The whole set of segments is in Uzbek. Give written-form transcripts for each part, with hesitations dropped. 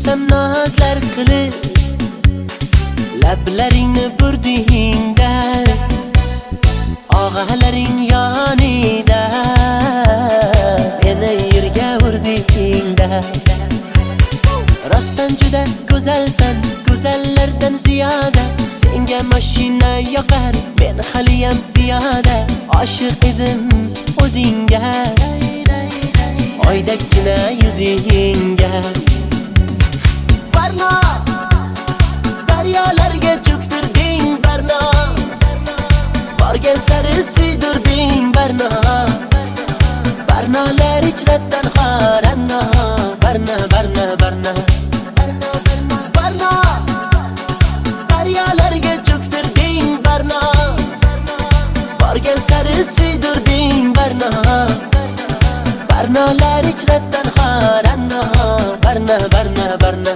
desam nozlar qilib lablaringni burdingda og'alaring yonida meni yerga urdingda rostdan juda go'zalsan go'zallardan ziyoda senga mashina yoqar men haliyam piyoda oshiq edim o'zingga oydagina yuzingga Barno daryolarga cho'ktirding Barno borgan sari suydirding Barno Barnolar ichrabdan xoranno Barno Barno Barno Barno daryolarga cho'ktirding Barno borgan sari suydirding Barno Barnolar ichrabdan xoranno Barno Barno Barno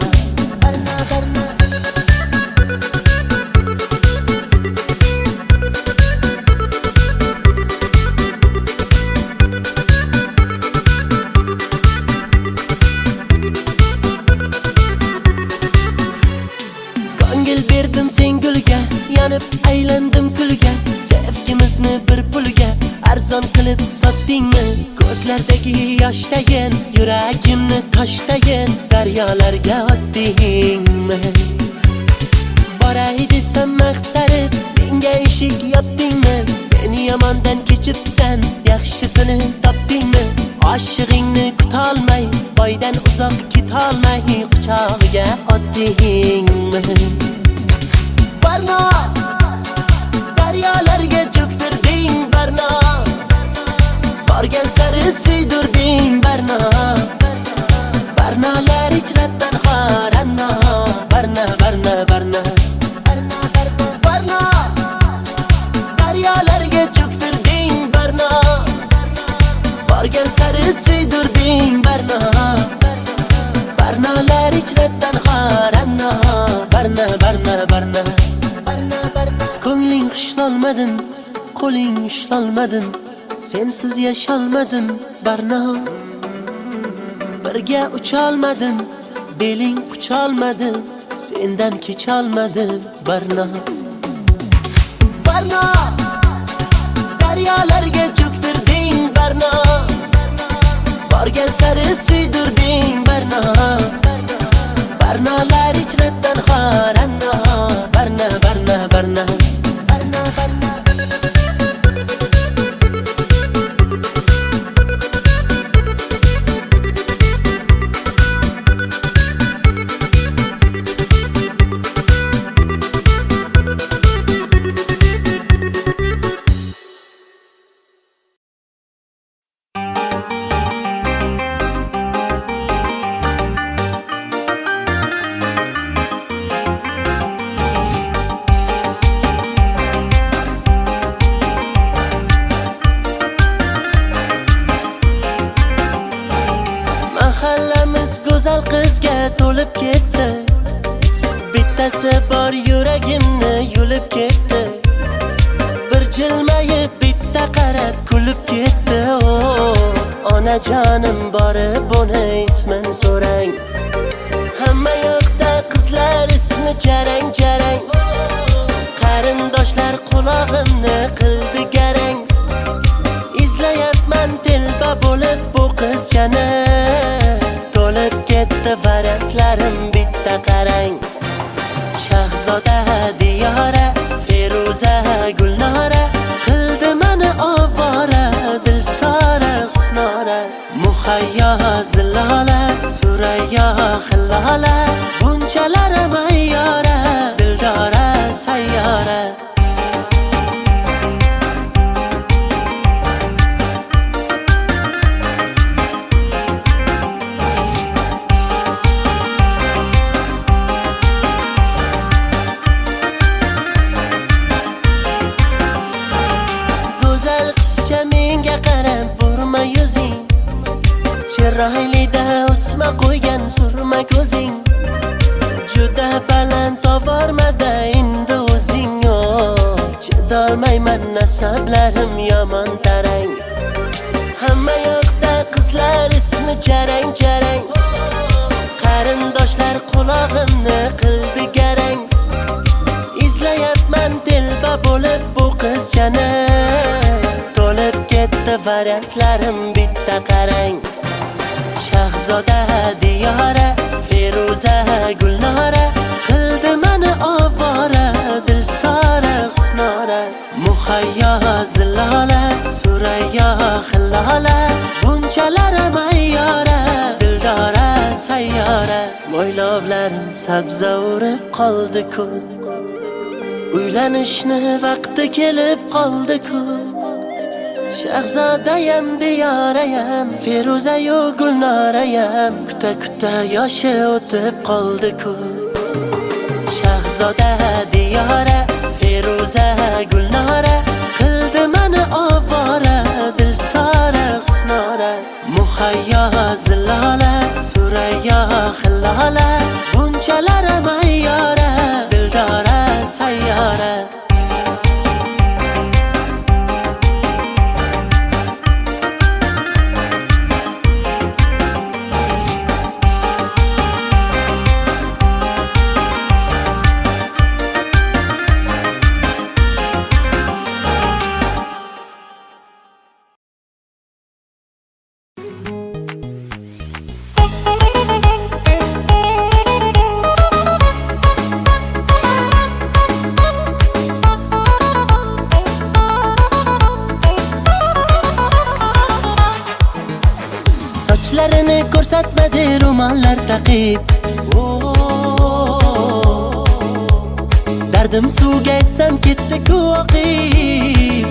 Barno Barno Ko'ngil berdim sen gulga yanib aylandim kulga sevgimizni bir pulga arzon qilib sotdingmi ko'zlardagi yoshdayin yuragimni toshdayin daryolarga otdingmi boray desam maqtarib menga eshik yopdingmi meni yomondan kechibsan yaxshisini topdingmi oshig'ingni kutolmay boydan uzoq ketolmay quchog'iga otdingmi Barno daryolarga cho'ktirding Barno borgan sari suydirding Barno Barnolar ichrabdan xoranno Barno Barno Barno Barno daryolarga cho'ktirding Barno borgan sari suydirding Barno Barnolar ichrabdan xoranno Barno Barno Barno Ko'ngling xushlolmadim qo'ling ushlolmadim sensiz yasholmadim Barno birga ucholmadim beling qucholmadim sendan kecholmadim Barno Barno daryolarga cho'ktirding Barno borgan sari suydirding Barno Barnolar ichrabdan xoranno Barno Barno Barno Barno Barno go'zal qizga to'lib ketdi bittasi bor yuragimni yulib ketdi bir jilmayib bitta qarab kulib ketdi onajonim borib uni ismin so'rang hamma yoqda qizlar ismi jarang jarang qarindoshlar qulog'imni qildi garang izlayapman telba bo'lib bu qizchani to'lib ketdi variantlarim bitta qarang Shahzoda Diyora Feruza Gulnora qildi meni ovora Dilsora Husnora Muhayyo Zilola Surayyo Hillola bunchalar mayyora Dildora sayyora Chiroylida o'sma qo'ygan surma ko'zing juda baland tovormada endi o'zing chidolmayman nasablarim yomon tarang hamma yoqda qizlar ismi jarang jarang qarindoshlar qulog'imni qildi garang. Izlayapman telba bo'lib bu qizchani, to'lib ketdi variantlarim bitta qarang. Shahzoda Diyora, Feruza Gulnora, qildi meni ovora, Dilsora Husnora. Muhayyo Zilola, Surayyo Hillola, bunchalar mayyora, Dildora sayyora. Mo'ylovlarim sabza urib qoldi-ku, uylanishni vaqti kelib qoldi-ku. Shahzodayam Diyorayam, Feruzayu Gulnorayam, kuta yoshi o'tib qoldi-ku. Shahzoda Diyora, Feruza Gulnora, qildi meni ovora, Dilsora Husnora. Muhayyo Zilola, Surayyo Hillola, bunchalar mayyora, Dildora sayyora. Sochlarini ko'rsatmadi ro'mollar taqib, dardim suvga aytsam ketdi-ku oqib.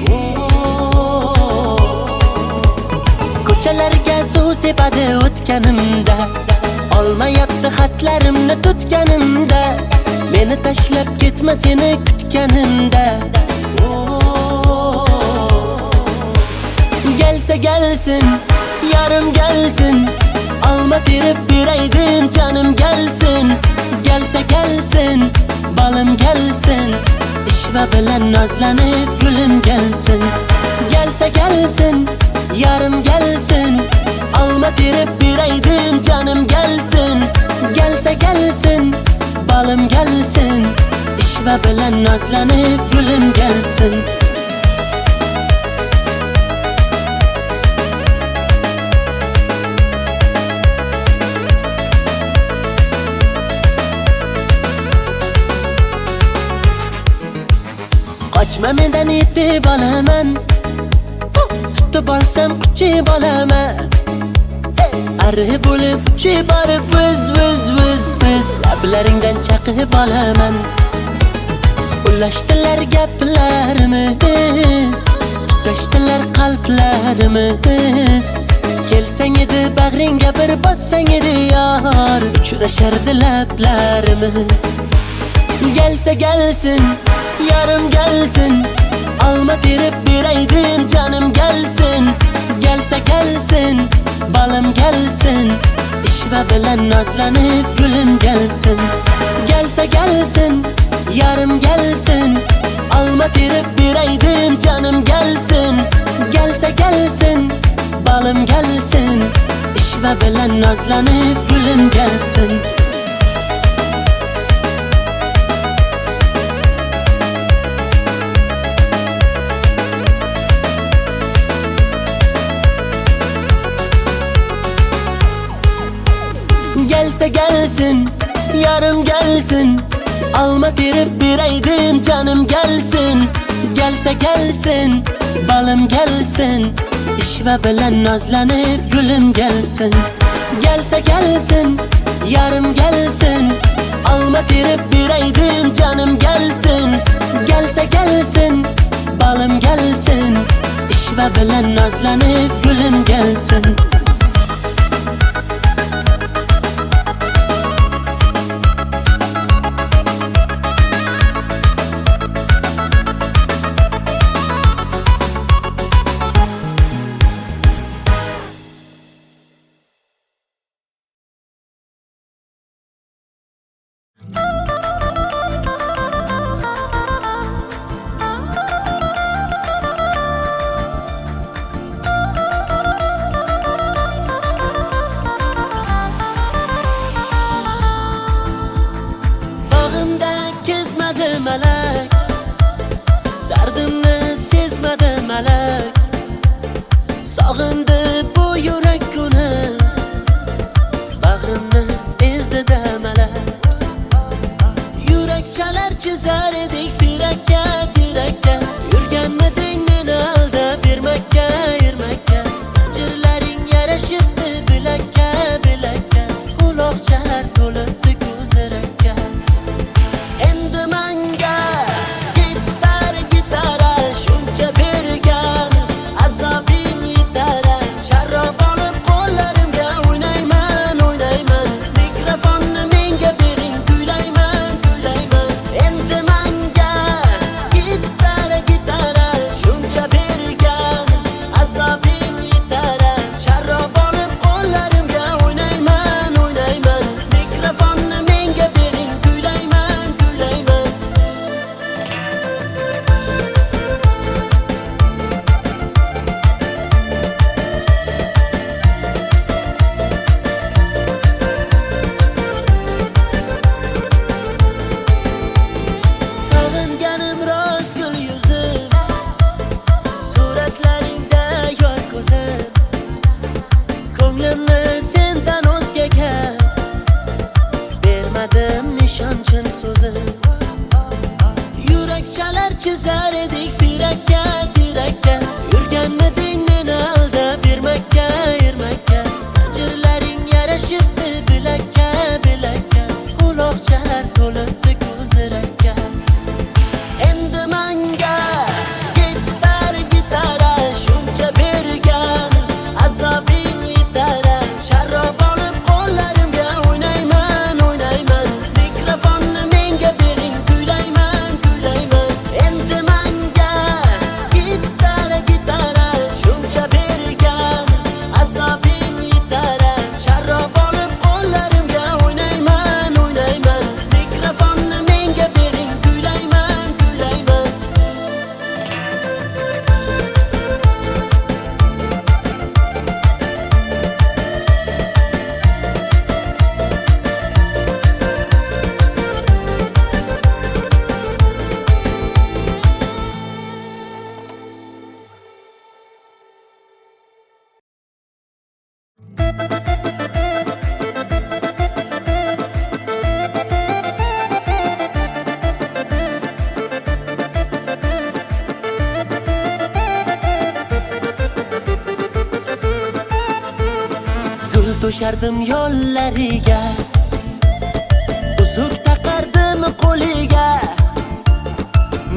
Ko'chalarga suv sepadi o'tganimda, olmayapti xatlarimni tutganimda, meni tashlab ketma seni kutganimda. Gelsa gelsin, yarım gelsin, alma terib beraydim canım gelsin. Gelsa gelsin, balım gelsin, ishva bilan nozlanib gulüm gelsin. Gelsa gelsin, yarım gelsin, alma terib beraydim canım gelsin. Gelsa gelsin, balım gelsin, ishva bilan nozlanib gulüm gelsin. Qochma mendan yetib olaman, tutib olsam quchib olaman. Arri bo'lib uchib borib viz lablaringdan chaqib olaman. Ulashdilar gaplarimiz, tutashdilar qalblarimiz. Kelsang edi bag'ringga bir bossang edi yor, uchrashardi lablarimiz. Gelsa gelsin, yarım gelsin, alma terib beraydim canım gelsin. Gelsa gelsin, balım gelsin, ishva bilan nozlanib gulüm gelsin. Gelsa gelsin, yarım gelsin, alma terib beraydim canım gelsin. Gelsa gelsin, balım gelsin, ishva bilan nozlanib gulüm gelsin. Gelsa gelsin, yarım gelsin, alma terib beraydim canım gelsin. Gelsa gelsin, balım gelsin, ishva bilan nozlanib gulüm gelsin. Gelsa gelsin, yarım gelsin, alma terib beraydim canım gelsin. Gelsa gelsin, balım gelsin, ishva bilan nozlanib gulüm gelsin. Sog'indi bu yurak kuni, bag'rimni ezdi damalar. Yurakchalar chizar edik tirakka, tirakka. Yurganmiding meni aldab bermakka, ermakka. Zanjirlaring yarashibdi bilakka, bilakka. Quloqchalar to'libdi ko'zirakka. Endi menga gitar, gitara shuncha bergan, azobing yetar. Sharob olib qo'llarimga o'ynayman, o'ynayman. Mikrofonni menga bering, kuylayman, kuylayman. Endi menga gitar, gitara shuncha bergan, azobing yetar. Sharob olib qo'llarimga o'ynayman, o'ynayman. Mikrofonni menga bering, kuylayman, kuylayman. Sog'inganim rost gul yuzim, suratlaringda yor ko'zim. Ko'nglimni sendan o'zgaga bermadim nishon chin so'zim. Yurakchalar chizar edik tirakka, tirakka. Yurganmiding meni aldab bermakka, ermakka. Zanjirlaring yarashibdi bilakka, bilakka. Quloqchalar to'libdi ko'zirakka. Endi menga gitar, gitara shuncha bergan, azobing yetar. Sharob olib qo'llarimga o'ynayman, o'ynayman. Mikrofonni menga bering, kuylayman, kuylayman. Endi menga gitar, gitara shuncha bergan, azobing yetar. Sharob olib qo'llarimga o'ynayman, o'ynayman. Mikrofonni menga bering, kuylayman, kuylayman. Gul to'shardim yollariga, uzuk taqardim qo'liga.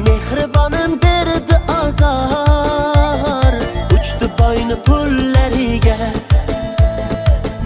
Mehribonim berdi azor, uchdi boyni pullariga.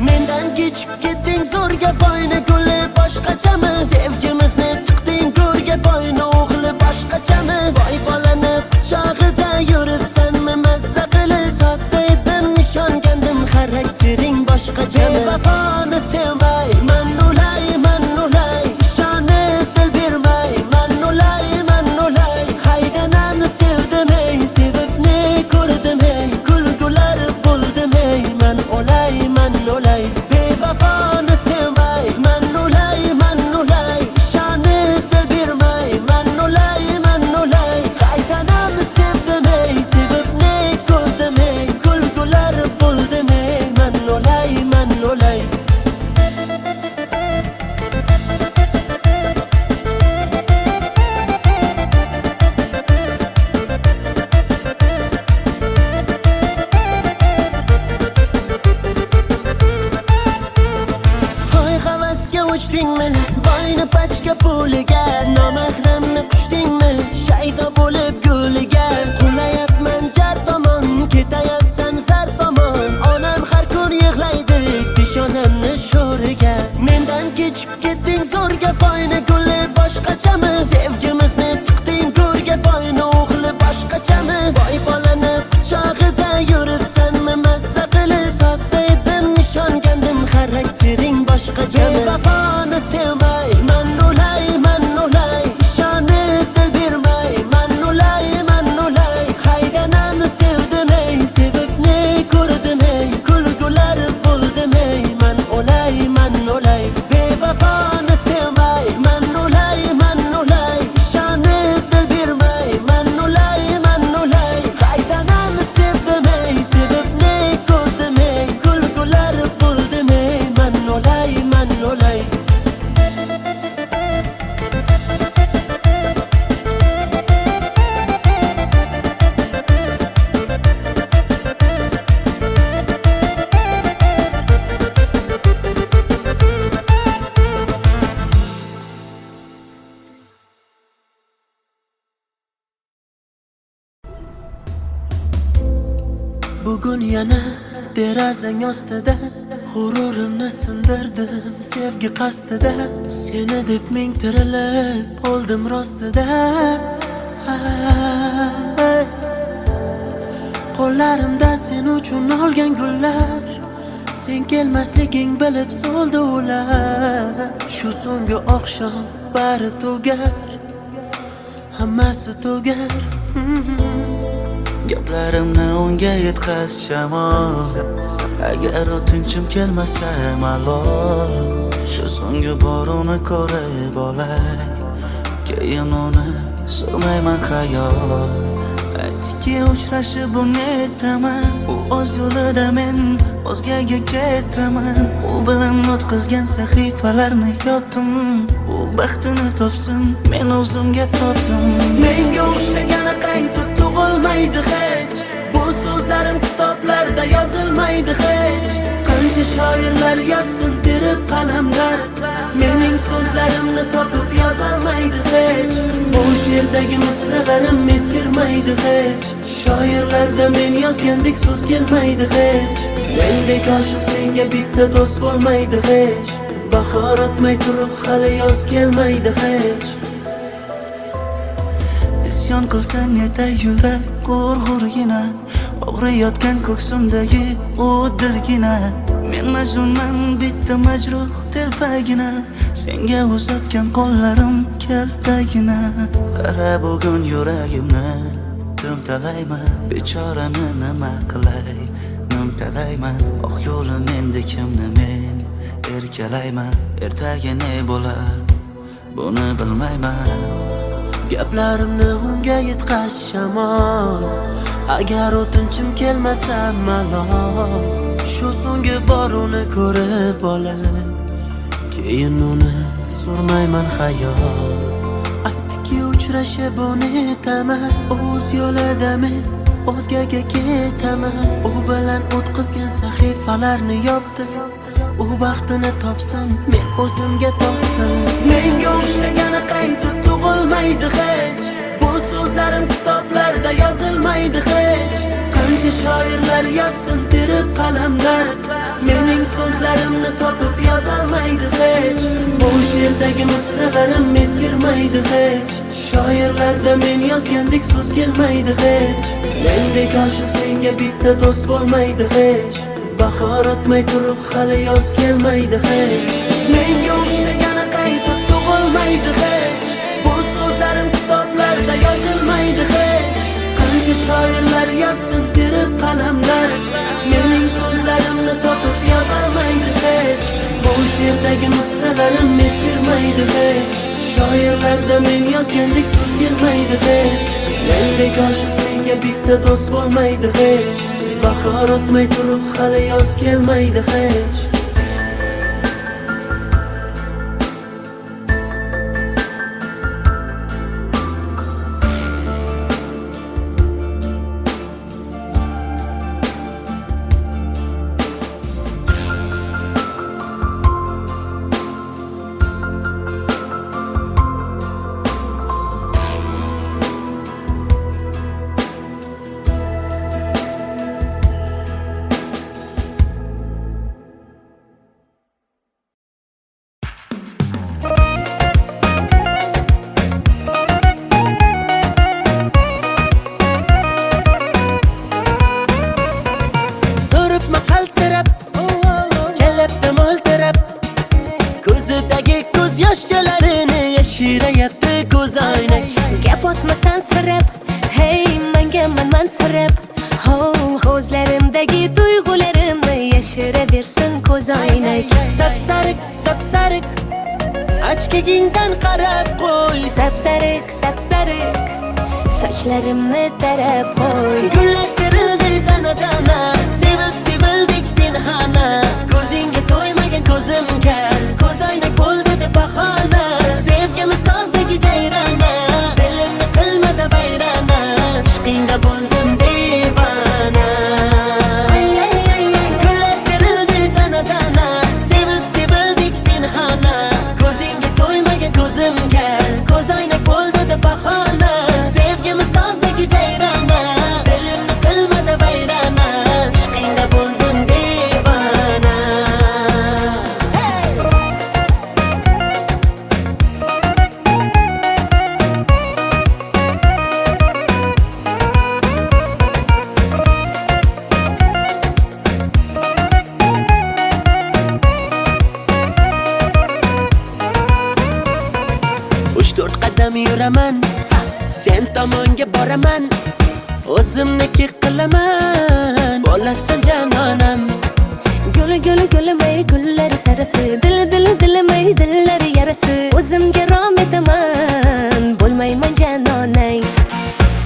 Mendan kechib ketding zo'rga boyni guli boshqachami? Sevgimizni tiqding go'rga boyni o'g'li boshqachami? Boy bolani quchog'ida yuribsanmi mazza qilib? Sodda edim nishongandim xaraktering boshqachami? Bevafoni sevmay man ulay, man ulay. Ishonib dil bermay man ulay, man ulay. Haydanamni sevdim ey, sevib ne ko'rdim ey. Kulgular bo'ldim ey, man ulay, man ulay. Bevafoni sevmay man ulay, man ulay. Ishonib dil bermay man ulay, man ulay. Haydanamni sevdim ey, sevib ne ko'rdim ey. Kulgular bo'ldim ey, man ulay, man ulay. Hoy havasga uchdingmi? Boyni pachka puliga. Nomahramni qushdingmi? Shaydo bo'lib gulliga. Qulayapman jar tomon, ketayapsan zar tomon. Onam har kun yig'laydi peshonamni sho'riga. Mendan kechib ketding zo'rga boyni guli boshqachami? Sevgimizni tiqding go'rga boyni o'g'li boshqachami? Boy bolani quchog'ida yuribsanmi mazza qilib? Sodda edim nishongandim xaraktering boshqachami? Bevafoni sevmay man ulay, man ulay. Ishonib dil bermay man bugun yana derazang ostida g'ururimni sindirdim sevgi qasdida. Seni deb ming tirilib oldim rostida. Qo'llarimda sen uchun olgan gullar, sen kelmasliging bilib soldi ular. Shu so'nggi oqshom bari tugar, hammasi tugar. Gaplarimni unga yetkaz shamol, agar o'tinchim kelmasa malol. Shu so'nggi bor uni ko'rib olay, keyin uni surmayman xayol. Aytdiki uchrashib unetaman, u o'z yo'lida men o'zgaga ketaman. U bilan o'tkazgan sahifalarni yopdim, u baxtini topsin, men o'zimga topdim. Menga o'xshagani qaytib tug'ilmaydi hech, bu so'zlarim kitoblarda yozilmaydi hech. Qancha shoirlar yozsin terib qalamlar, mening so'zlarimni topib yozolmaydi hech. Bu she'rdagi misralarim eskirmaydi hech, shoirlarda men yozgandek so'z kelmaydi hech. Mendek oshiq senga bitta do'st bo'lmaydi hech, bahor o'tmay turib hali yoz kelmaydi hech. Isyon qilsang yetay yurak g'urg'urgina, og'riyotgan ko'ksimdagi u dilgina. Men majnunman bitta majruh telpagina, senga uzatgan qo'llarim kaltagina. Qara bugun yuragimni timtalayman, bechorani nima qilay nimtalayman. Oq yo'lim endi kimni men erkalayman, ertaga ne bo'lar buni bilmayman. Gaplarimni unga yetkaz shamol, agar o'tinchim kelmasa malol. Shu so'nggi bor uni ko'rib olay, keyin uni surmayman xayol. Aytdiki uchrashib unetaman, o'z yo'lida men o'zgaga ketaman. U bilan o'tkazgan sahifalarni yopdim, u baxtini topsin, men o'zimga topdim. Menga o'xshagani qaytib tug'ilmaydi hech, bu so'zlarim kitoblarda yozilmaydi hech. Qancha shoirlar yozsin terib qalamlar, mening so'zlarimni topib yozolmaydi hech. Bu she'rdagi misralarim eskirmaydi hech, shoirlarda men yozgandek so'z kelmaydi hech. Mendek oshiq senga bitta do'st bo'lmaydi hech, bahor o'tmay turib hali yoz kelmaydi hech. Menga o'xshagani qaytib tug'ilmaydi hech, bu so'zlarim kitoblarda yozilmaydi hech. Qancha shoirlar yozsin terib qalamlar, mening so'zlarimni topib yozolmaydi hech. Bu she'rdagi misralarim eskirmaydi hech, shoirlarda men yozgandek so'z kelmaydi hech. Mendek oshiq senga bitta do'st bo'lmaydi hech, bahor o'tmay turib hali yoz kelmaydi hech. Yoshchalarini yashirayapti ko'zoynak. Gap otmasan sirab, hey menga mansirab. Ko'zlarimdagi tuyg'ularimni yashiraversin ko'zoynak. Sapsariq, sapsariq, ochkagingdan qarab qo'y. Sapsariq, sapsariq, sochlarimni tarab qo'y. Gullar terildi dana-dana, sevib sevildik pinhona. Ko'zingga to'ymagan ko'zim kar, ko'zoynak bo'ldi deb bahona. Sevgimiz tog'dagi jayrona, dilimni qilmadi vayrona. Ishqingda bo'ldim devona. Gullar terildi dana-dana, sevib sevildik pinhona. Ko'zingga to'ymagan ko'zim kar, ko'zoynak bo'ldi deb bahona. Sevgimiz tog'dagi jayrona, dilimni qilmadi vayrona. qadam yuraman, sen tomonga boraman, o'zimniki qilaman, bo'lasan janonam. Guli guli gulimay gullar sarasi, dili dili dilimay dillar yarasi, o'zimga rom etaman, bo'lmayman janonang.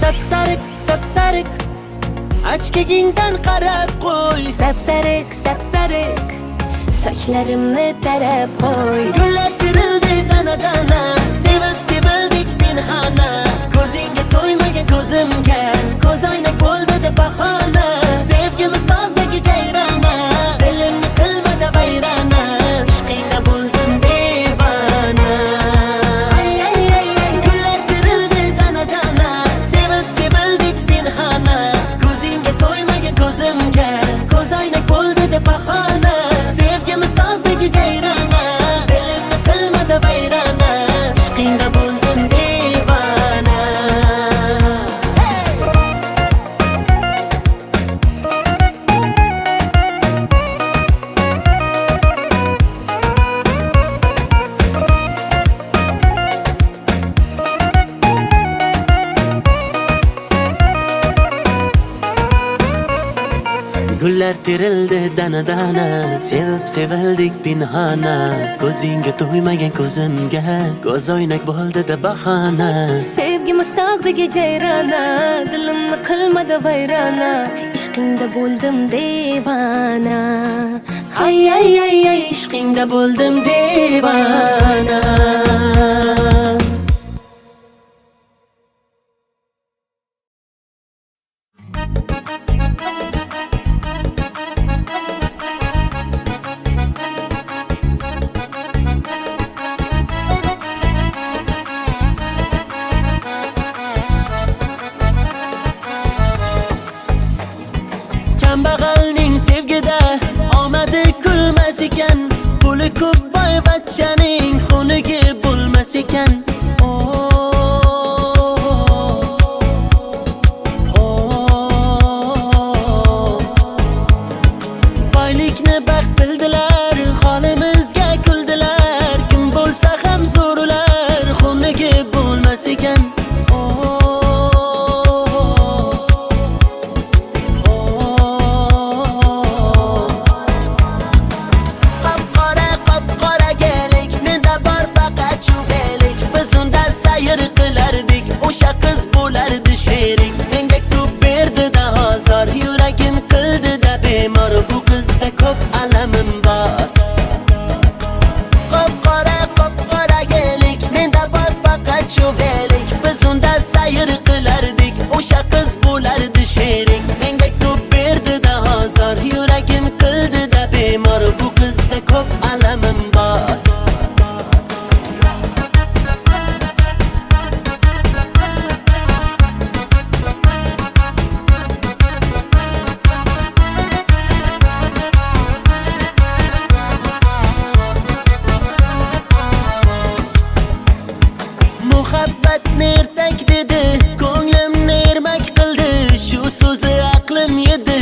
Sapsariq, sapsariq, achkagingdan qarab qo'y. Sapsariq, sapsariq, sochlarimni tarab qo'y. Gullar tirildi dana dana, sevib sevildik pinhona, ko'zingga to'ymagan ko'zimga, ko'z oynak bo'ldi deb bahona. Sevgimiz tog'dagi jayrona, dilimni qilmadi vayrona, ishqingda bo'ldim devona. Ay ay ay ay, gullar tirildi dana dana, sevib sevildik pinhona, ko'zingga to'ymagan ko'zimga, ko'z oynak bo'ldi deb bahona. Sevgimiz tog'dagi jayrona, dilimni qilmadi vayrona, ishqingda bo'ldim devona. Gullar terildi dana dana, sevib sevildik pinhona, ko'zingga to'ymagan ko'zimga, ko'z oynak bo'ldi deb bahona. Sevgimiz tog'dagi jayrona, dilimni qilmadi vayrona, ishqingda bo'ldim devona. Ay ay ay ay, ishqingda bo'ldim devona. Kambag'alning sevgida omadi kulmas ekan, puli ko'p boyvachchaning xunigi bo'lmas ekan. Boylikni baxt bildilar, holimizga kuldilar, kim bo'lsa ham zo'rlar, xunigi bo'lmas ekan. O'sha qiz bo'lardi sherik, menga ko'p berdi-da ozor, yuragim qildi-da bemor, bu qizda ko'p alamim bor. Qop-qora gelik, menda bor faqat chuvelik, biz unda sayr qilardik, o'sha qiz bo'lardi sherik, menga ko'p berdi-da ozor, yuragim qildi-da bemor, bu qizda ko'p alamim bor. Muhabbatni ertak dedi, ko'nglimni ermak qildi, shu so'zi aqlim yedi,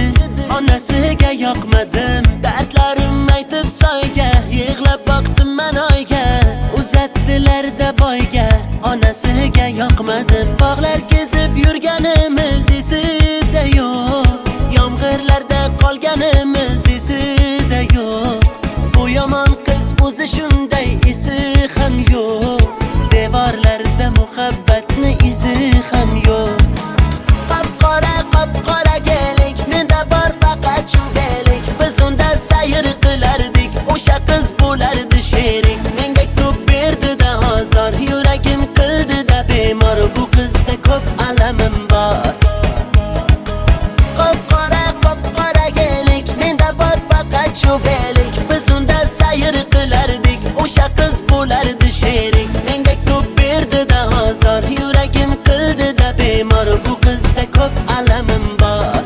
onasiga yoqmadim, dardlarim aytib soyga, yig'lab boqdim man oyga, uzatdilar-da boyga, onasiga yoqmadim. Bog'lar kezib yurganimiz esida yo'q, yomg'irlarda qolganimiz esida yo'q, bu yomon qiz o'zi shunday, esi ham yo'q, devorlarda muhabbatni izi ham yo'q. Qop-qora gelik, menda bor faqat chuvelik, biz unda sayr qilardik, o'sha qiz bo'lardi sherik, menga ko'p berdi-da ozor, yuragim qildi-da bemor, bu qizda ko'p alamim bor. Qop-qora gelik, menda bor faqat chuvelik, biz unda sayr qilardik, o'sha qiz bo'lardi sherik, menga ko'p berdi-da ozor, yuragim qildi-da bemor, bu qizda ko'p alamim bor.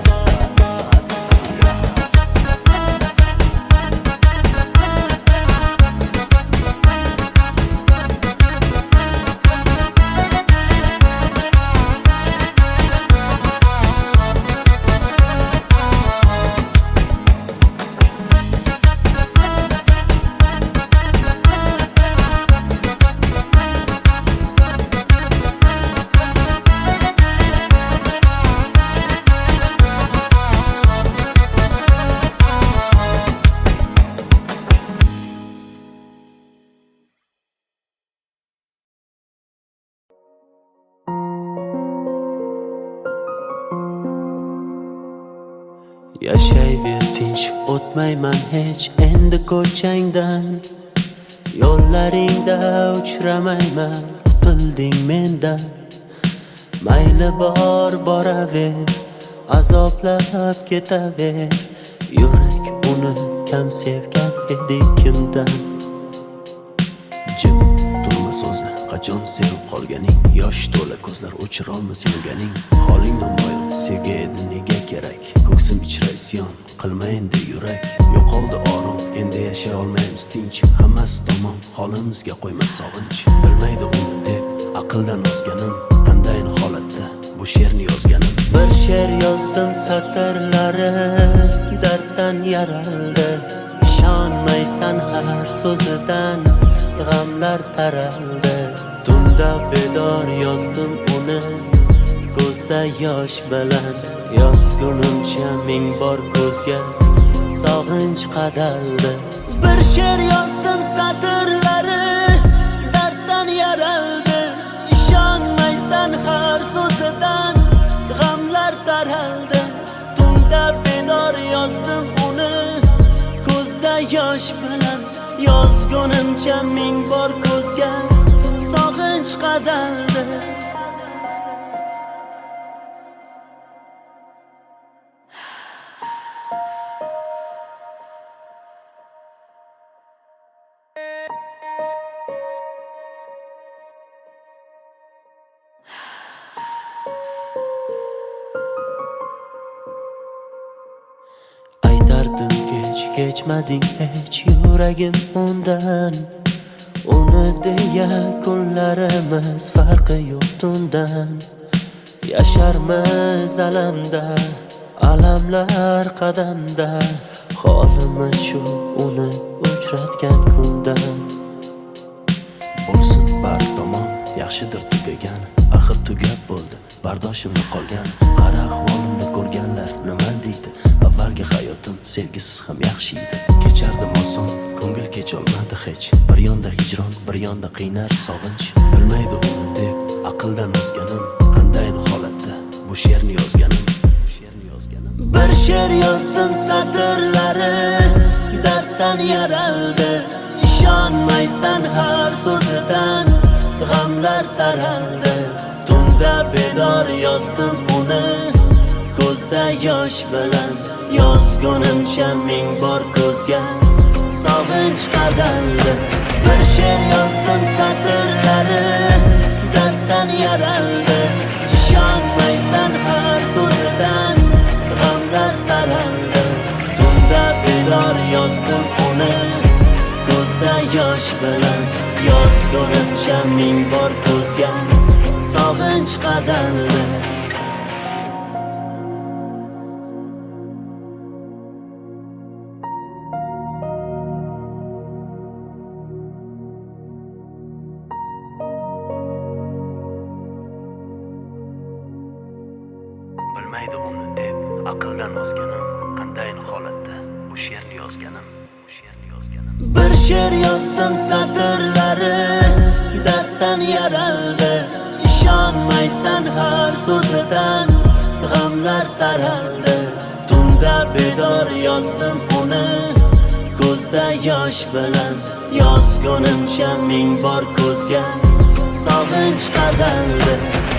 o'tmayman hech endi ko'changdan, yo'llaringda uchramayman, qutilding mendan. Mayli bor boraver, azoblab ketaver, yurak uni kam sevgan edi kimdan. Jim turma so'zla, qachon sevib qolganing, yosh to'la ko'zlar o'chirolmas yurganing. Holing namoyon, sevgi edi nega kerak, ko'ksim ichra isyon, qilma endi yurak. Yo'qoldi orom, endi yashay olmaymiz tinch, hammasi tamom, holimizga qo'ymas sog'inch. Bilmaydi uni deb aqldan ozganim, qandayin holatda bu she'rni yozganim. Bir she'r yozdim satrlari darddan yaraldi, ishonmaysan har so'zidan g'amlar taraldi. Tunda bedor yozdim uni ko'zda yosh bilan, yozgunimcha ming bor ko'zga sog'inch qadaldi. Bir she'r yozdim satrlari darddan yaraldi, ishonmaysan har so'zidan g'amlar taraldi. Tunda bedor yozdim uni ko'zda yosh bilan, yozgunimcha ming bor ko'zga sog'inch qadaldi. Aytardim kechmading hech yuragim undan, uni deya kunlarimiz farqi yo'q tundan. Yasharmiz alamda, alamlar qadamda, holimiz shu uni uchratgan kundan. Bo'lsin bar tomon, yaxshidir tugagan, axir tugab bo'ldi, bardoshimni qolgan. Qara ahvolimni ko'rganlar nima deydi, avvalgi hayotim sevgisiz ham yaxshi edi. Kechardim oson, ko'ngil kecholmadi hech, bir yonda hijron, bir yonda qiynar sog'inch. Bilmaydi uni deb aqldan ozganim, qandayin holatda bu she'rni yozganim. Bir she'r yozdim satrlari darddan yaraldi, ishonmaysan har so'zidan g'amlar taraldi. Tunda bedor yozdim uni ko'zda yosh bilan, yozgunimcha ming bor ko'zga sog'inch qadaldi. Bir she'r yozdim satrlari darddan yaraldi, ishonmaysan har so'zidan g'amlar taraldi. Tunda bedor yozdim uni ko'zda yosh bilan, yozgunimcha ming bor ko'zga sog'inch qadaldi. Bilmaydi uni deb aqldan ozganim, qandayin holatda bu she'rni yozganim. Bir she'r yozdim satrlari darddan yaraldi, ishonmaysan har so'zidan g'amlar taraldi. Tunda bedor yozdim uni ko'zda yosh bilan, yozgunimcha ming bor ko'zga sog'inch qadaldi.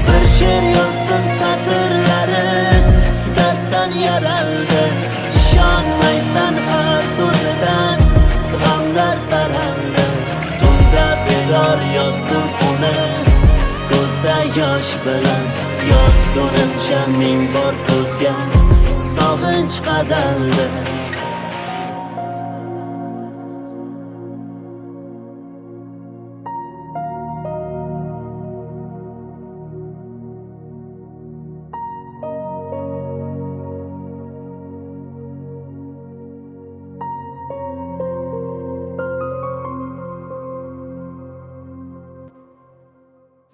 Bir she'r yozdim satrlari darddan yaraldi, ishonmaysan har so'zidan g'amlar taraldi. Tunda bedor yozdim uni ko'zda yosh bilan, yozgunimcha ming bor ko'zga sog'inch qadaldi.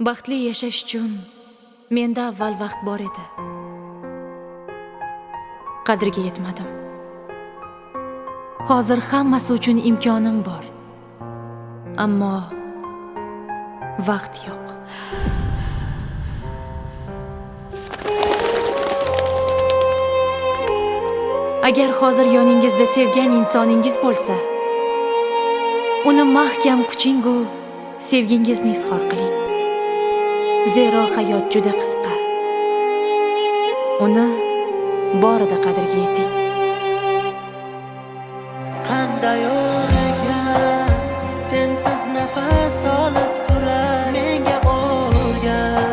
Baxtli yashash uchun menda avval vaqt bor edi. Qadriga yetmadim. Hozir hammasi uchun imkonim bor. Ammo vaqt yo'q. Agar hozir yoningizda sevgan insoningiz bo'lsa, uni mahkam quchingu sevgingizni izhor qiling. Zero hayot juda qisqa. Uni borida qadriga yeting. Qanday o'rgat, sensiz nafas olib turar menga o'rgat.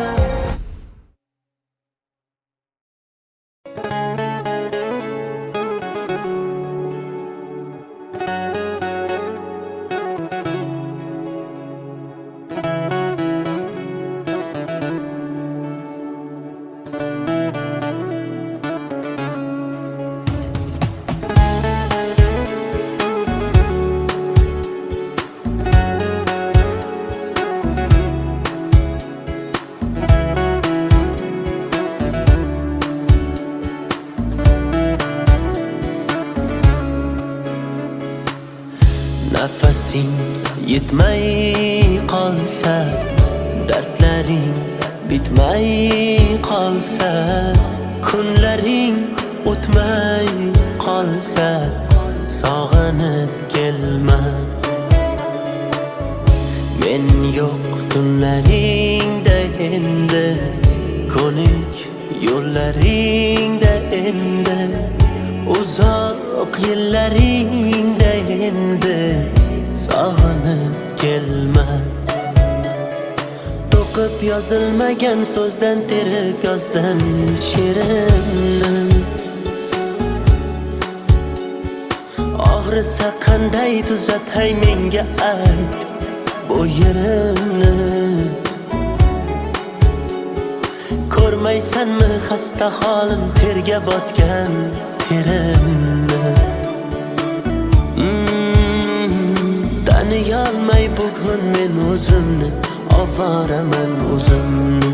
Nafasing yetmay qolsa, dardlaring bitmay qolsa, kunlaring o'tmay qolsa, sog'inib kelma. Men yo'q tunlaringda endi, ko'nik yo'llaringda endi, uzoq yillaringda endi, sog'inib kelma. To'qib yozilmagan so'zdan terib yozdim she'rimni. Og'risa qanday tuzatay menga ayt bu yerimni. Ko'rmaysanmi xasta holim, terga botgan terimni. Taniyolmay bugun men o'zimni, ovoraman o'zimni.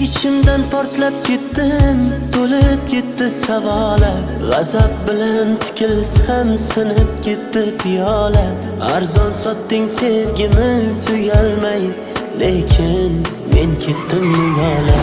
İçimden portlab ketdim, to'lib ketdi savolar. G'azab bilan tikilsam sinib ketdi piyola. Arzon sotding sevgimiz uyalmay, lekin men ketdim yo'la.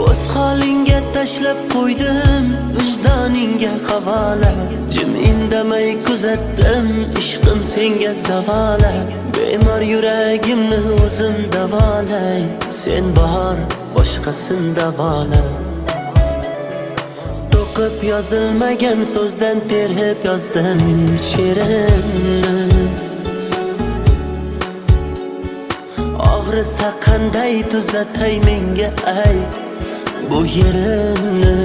O'z holingga tashlab qo'ydim, vijdoningga havola. Jim indamay kuzatdim, ishqim senga zavola. Bemor yuragimni o'zim davolay, sen bor boshqasin davola. To'qib yozilmagan so'zdan terib yozdim she'rimni. Og'risa qanday tuzatay menga ayt bu yerimni.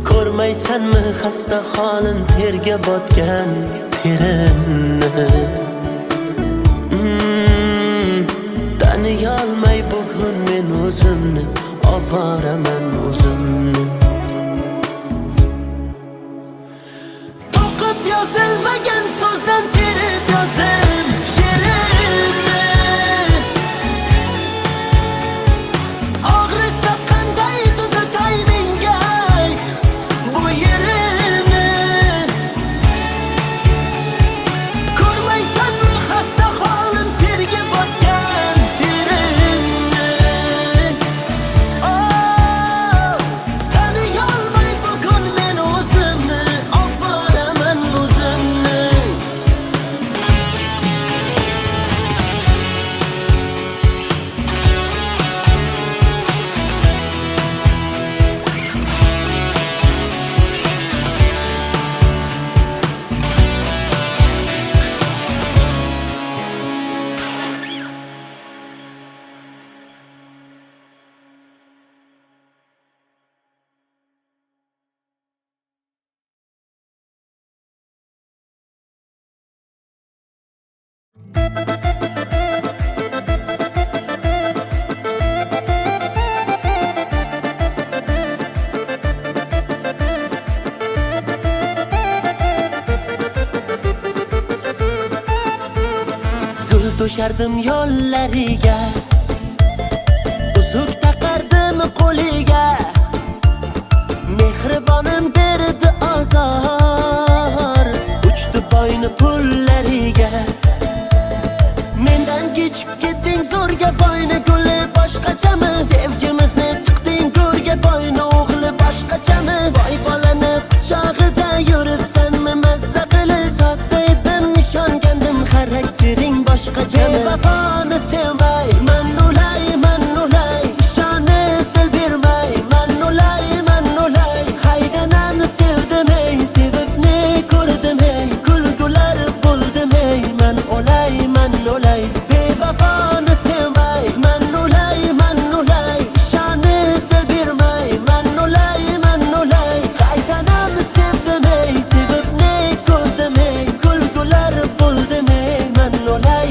Ko'rmaysanmi xasta holim, terga botgan terimni. Taniyolmay bugun men o'zimni, ovoraman o'zimni. To'qib yozilmagan so'zdan terib yozdim she'rimni. Og'risa qanday tuzatay menga ayt bu yerimni. Ko'rmaysanmi xasta holim, terga botgan terimni. Taniyolmay bugun men o'zimni, ovoraman o'zimni. Ko'shardim yo'llariga, uzuk taqardim qo'liga. Mehribonim berdi azor, uchdi boyni pullariga. Mendan kechib ketding zo'rga boyni guli boshqachami? Sevgimizni tiqding go'rga boyni o'g'li boshqachami? Boy bolani quchog'ida yuribsanmi mazza qilib? Sodda edim nishongandim xaraktering boshqachami? Bevafoni sevmay man ulay ishonib dil bermay man ulay haydanamni sevdim ey, sevib ne ko'rdim ey, kulgular bo'ldim ey, man ulay bevafoni sevmay man ulay ishonib dil bermay man ulay haydanamni sevdim ey, sevib ne ko'rdim ey, kulgular bo'ldim ey, man ulay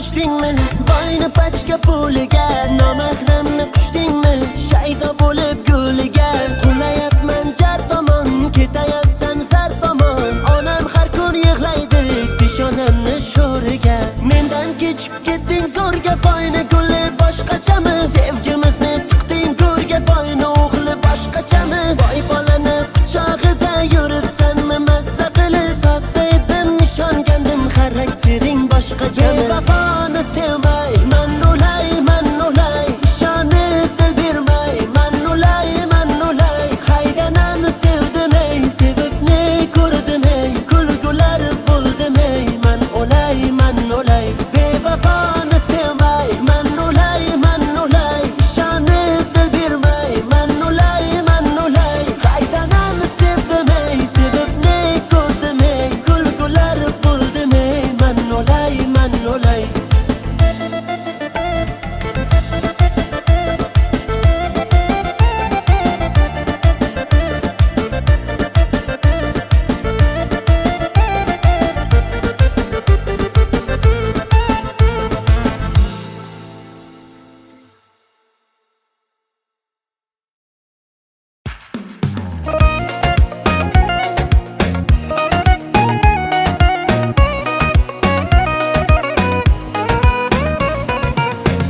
uchdingmi? Boyni pachka puliga, nomahramni qushdingmi? Shaydo bo'lib go'liga, qulayapman jar tomon, ketayapsan zar tomon. Onam har kun yig'laydi peshonamni sho'riga. Mendan kechib ketding zo'rga boyni guli boshqachami? Sevgimizni tiqding go'rga boyni o'g'li boshqachami? Boy bolani quchog'ida yuribsanmi mazza qilib? Sodda edim nishongandim xaraktering boshqachami? Bevafoni sevmay man ulay ishonib dil bermay man ulay haydanamni sevdim ey, sevib ne ko'rdim ey, kulgular bo'ldim ey, man ulay bevafoni sevmay man ulay ishonib dil bermay man ulay haydanamni sevdim ey, sevib ne ko'rdim ey, kulgular bo'ldim ey, man ulay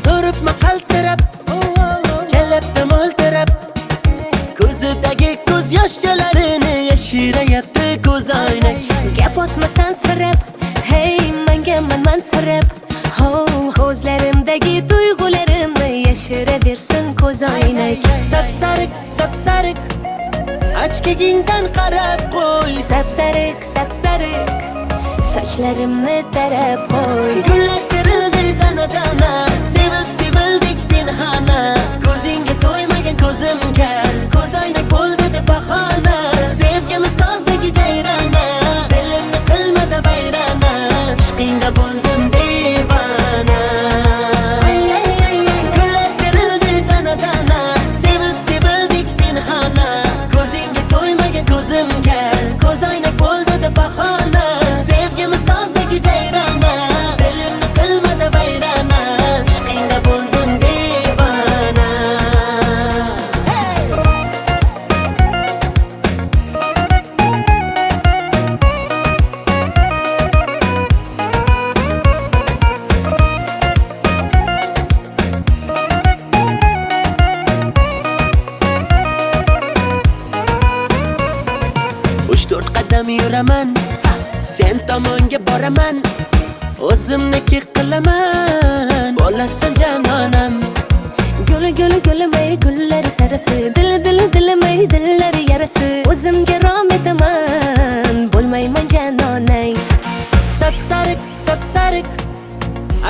turibmi qaltirab, kelibdi mo'ltirab, ko'zidagi ko'z yoshchalarini yashirayapti ko'zoynak. Gap otmasan sirab, hey menga mansirab. Ko'zlarimdagi tuyg'ularimni yashiraversin ko'zoynak. Sapsariq ochkagingdan qarab qo'y. Sapsariq sochlarimni tarab qo'y. Gullar terildi dana sevib sevildik pinhona. Ko'zingga to'ymagan ko'zim kar, ko'zoynak bo'ldi deb bahona. Sevgimiz tog'dagi jayrona, dilimni qilmadi vayrona, ishqingda bo'ldim devona. Gullar terildi dana sevib sevildik pinhona. Ko'zingga to'ymagan ko'zim kar, ko'zoynak bo'ldi deb bahona. Sevgimiz tog'dagi jayrona, dilimni qilmadi vayrona, ishqingda bo'ldim devona. Uch to'rt qadam yuraman, sen tomonga boraman, o'zimniki qilaman, bo'lasan janonam. Gulimay gullari sarasi, dilimay dillari yarasi. O'zimga rom etaman, bo'lmayman janonang. Sapsariq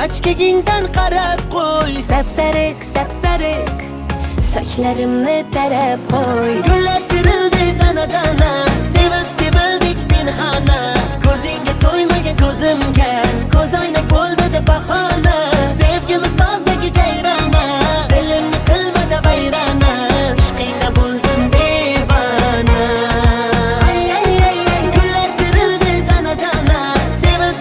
ochkagingdan qarab qo'y. Sapsariq sochlarimni tarab qo'y. Gullar terildi dana sevib sevildik pinhona. Ko'zingga to'ymagan ko'zim kar, ko'zoynak bo'ldi deb bahona. Sevgimiz tog'dagi jayrona, dilimni qilmadi vayrona, ishqingda bo'ldim devona. Gullar terildi dana sevib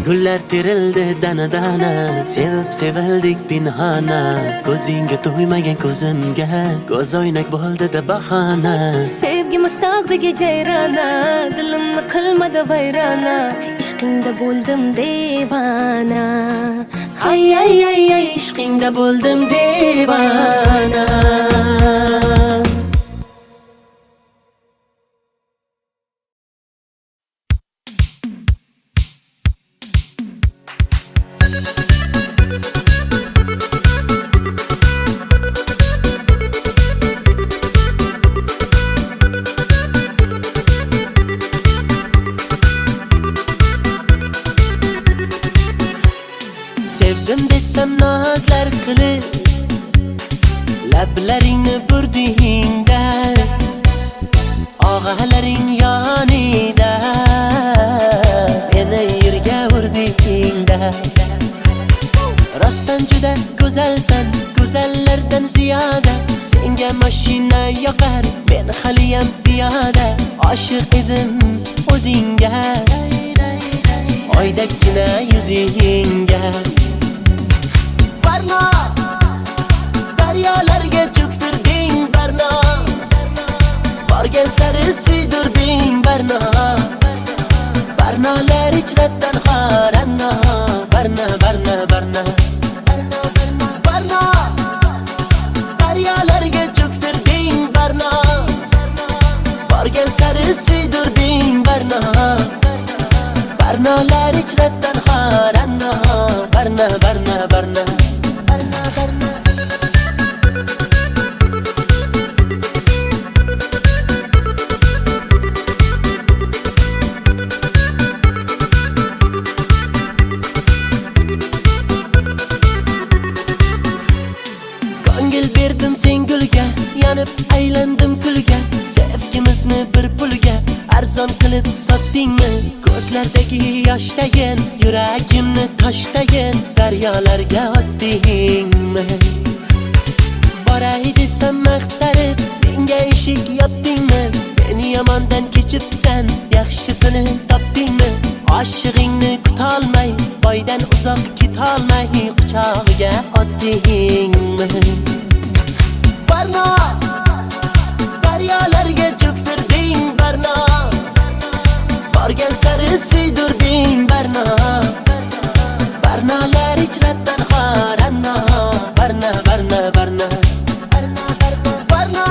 Gullar terildi dana dana, sevib sevildik pinhona. Ko'zingga to'ymagan ko'zimga ko'z oynak bo'ldi-da bahona. Sevgimiz tog'dagi jayrona, dilimni qilmadi vayrona, ishqingda bo'ldim devona. Ay ay ay ay, ishqingda bo'ldim devona. Sevdim desam nazlar qilib, lablaringni burdingda, og'alaring yonida, meni yerga urdingda. Rostdan juda go'zalsan, go'zallardan ziyoda. Senga mashina yoqar, men haliyam piyoda. Oshiq edim o'zingga, oydagina yuzingga. Barno, daryolarga cho'ktirding barno, borgan sari suydirding barno. Barnolar ichrabdan xoranno, barno barno barno. Barno, daryolarga cho'ktirding barno, borgan sari suydirding barno. Barnolar ichrabdan xoranno, barno barno barno. Ko'ngil berdim sen gulga, yanib aylandim kulga. Sevgimizni bir pulga arzon qilib sotdingmi? Ko'zlardagi yoshdayin, yuragimni toshdayin, daryolarga otdingmi? Boray desam maqtarib, menga eshik yopdingmi? Meni yomondan kechibsan, yaxshisini topdingmi? Oshig'ingni kutolmay, boydan uzoq ketolmay, quchog'iga otdingmi? Barno, daryolarga cho'ktirding barno, borgan sari suydirding barno. Barnolar ichrabdan xoranno, barno barno barno. Barno,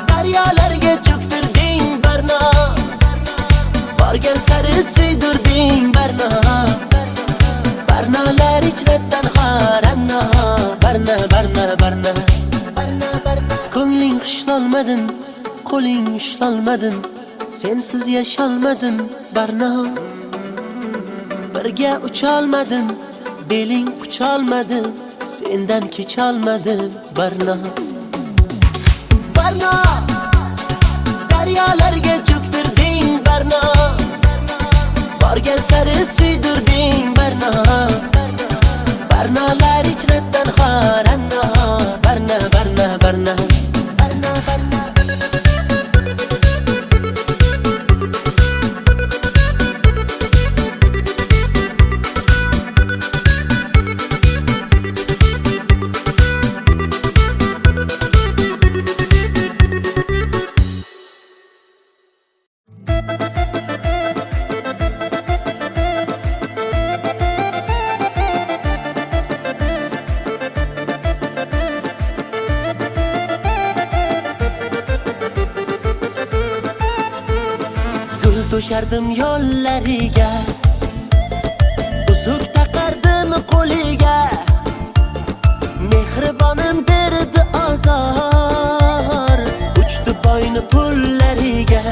daryolarga cho'ktirding barno, borgan sari suydirding barno. Barnolar ichrabdan xoranno, barno barno barno. Ko'ngling xushlolmadim, qo'ling ushlolmadim, sensiz yasholmadim barno. Birga ucholmadim, beling qucholmadim, sendan kecholmadim barno. Barno, daryolarga cho'ktirding barno, borgan sari suydirding barno. Barnolar ichrabdan xoranno, barno barno barno. To'shardim yo'llariga, uzuk taqardim qo'liga. Mehribonim berdi azor, uchdi boyni pullariga.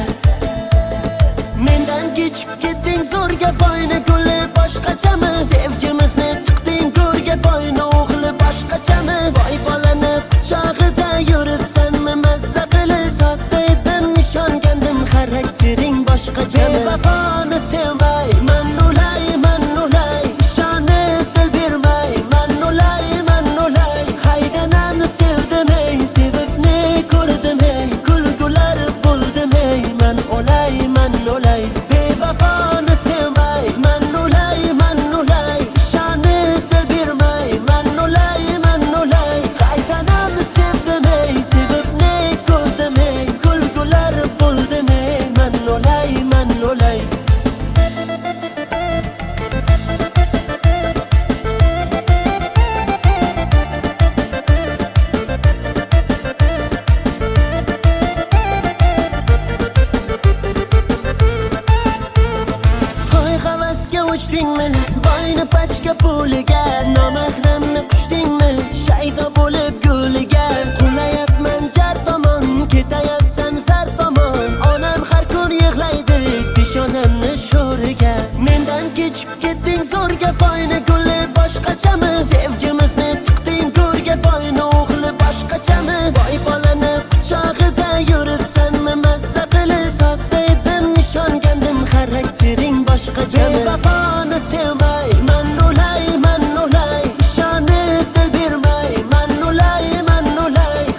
Mendan kechib ketding zo'rga boyni guli boshqachami? Sevgimizni tiqding go'rga boyni o'g'li boshqachami? Voy bolani quchog'ida yuribsanmi mazza qilib? Sodda edim ishongandim, xaraktering boshqacha. Vafoni sevmay, man ulay, ishonib dil bermay, man ulay, haydanamni sevdim ey, sevib ne ko'rdim ey, kulgular bo'ldim ey, man ulay, bevafoni sevmay, man ulay. pastga uchdingmi boyni pachka puliga nomahramni qushdingmi shaydo bo'lib guliga qulayapman jar tomon ketayapsan zar tomon onam har kun yig'laydi peshonamni sho'riga mendan kechib ketding zo'rga boyni guli boshqachami sevgimizni tiqding go'rga boyni o'g'li boshqachami boy bolani quchog'ida yuribsanmi mazza qilib sodda edim ishongandim xaraktering boshqachami bevafoni sevmay man o'lay ishonib dil bermay man o'lay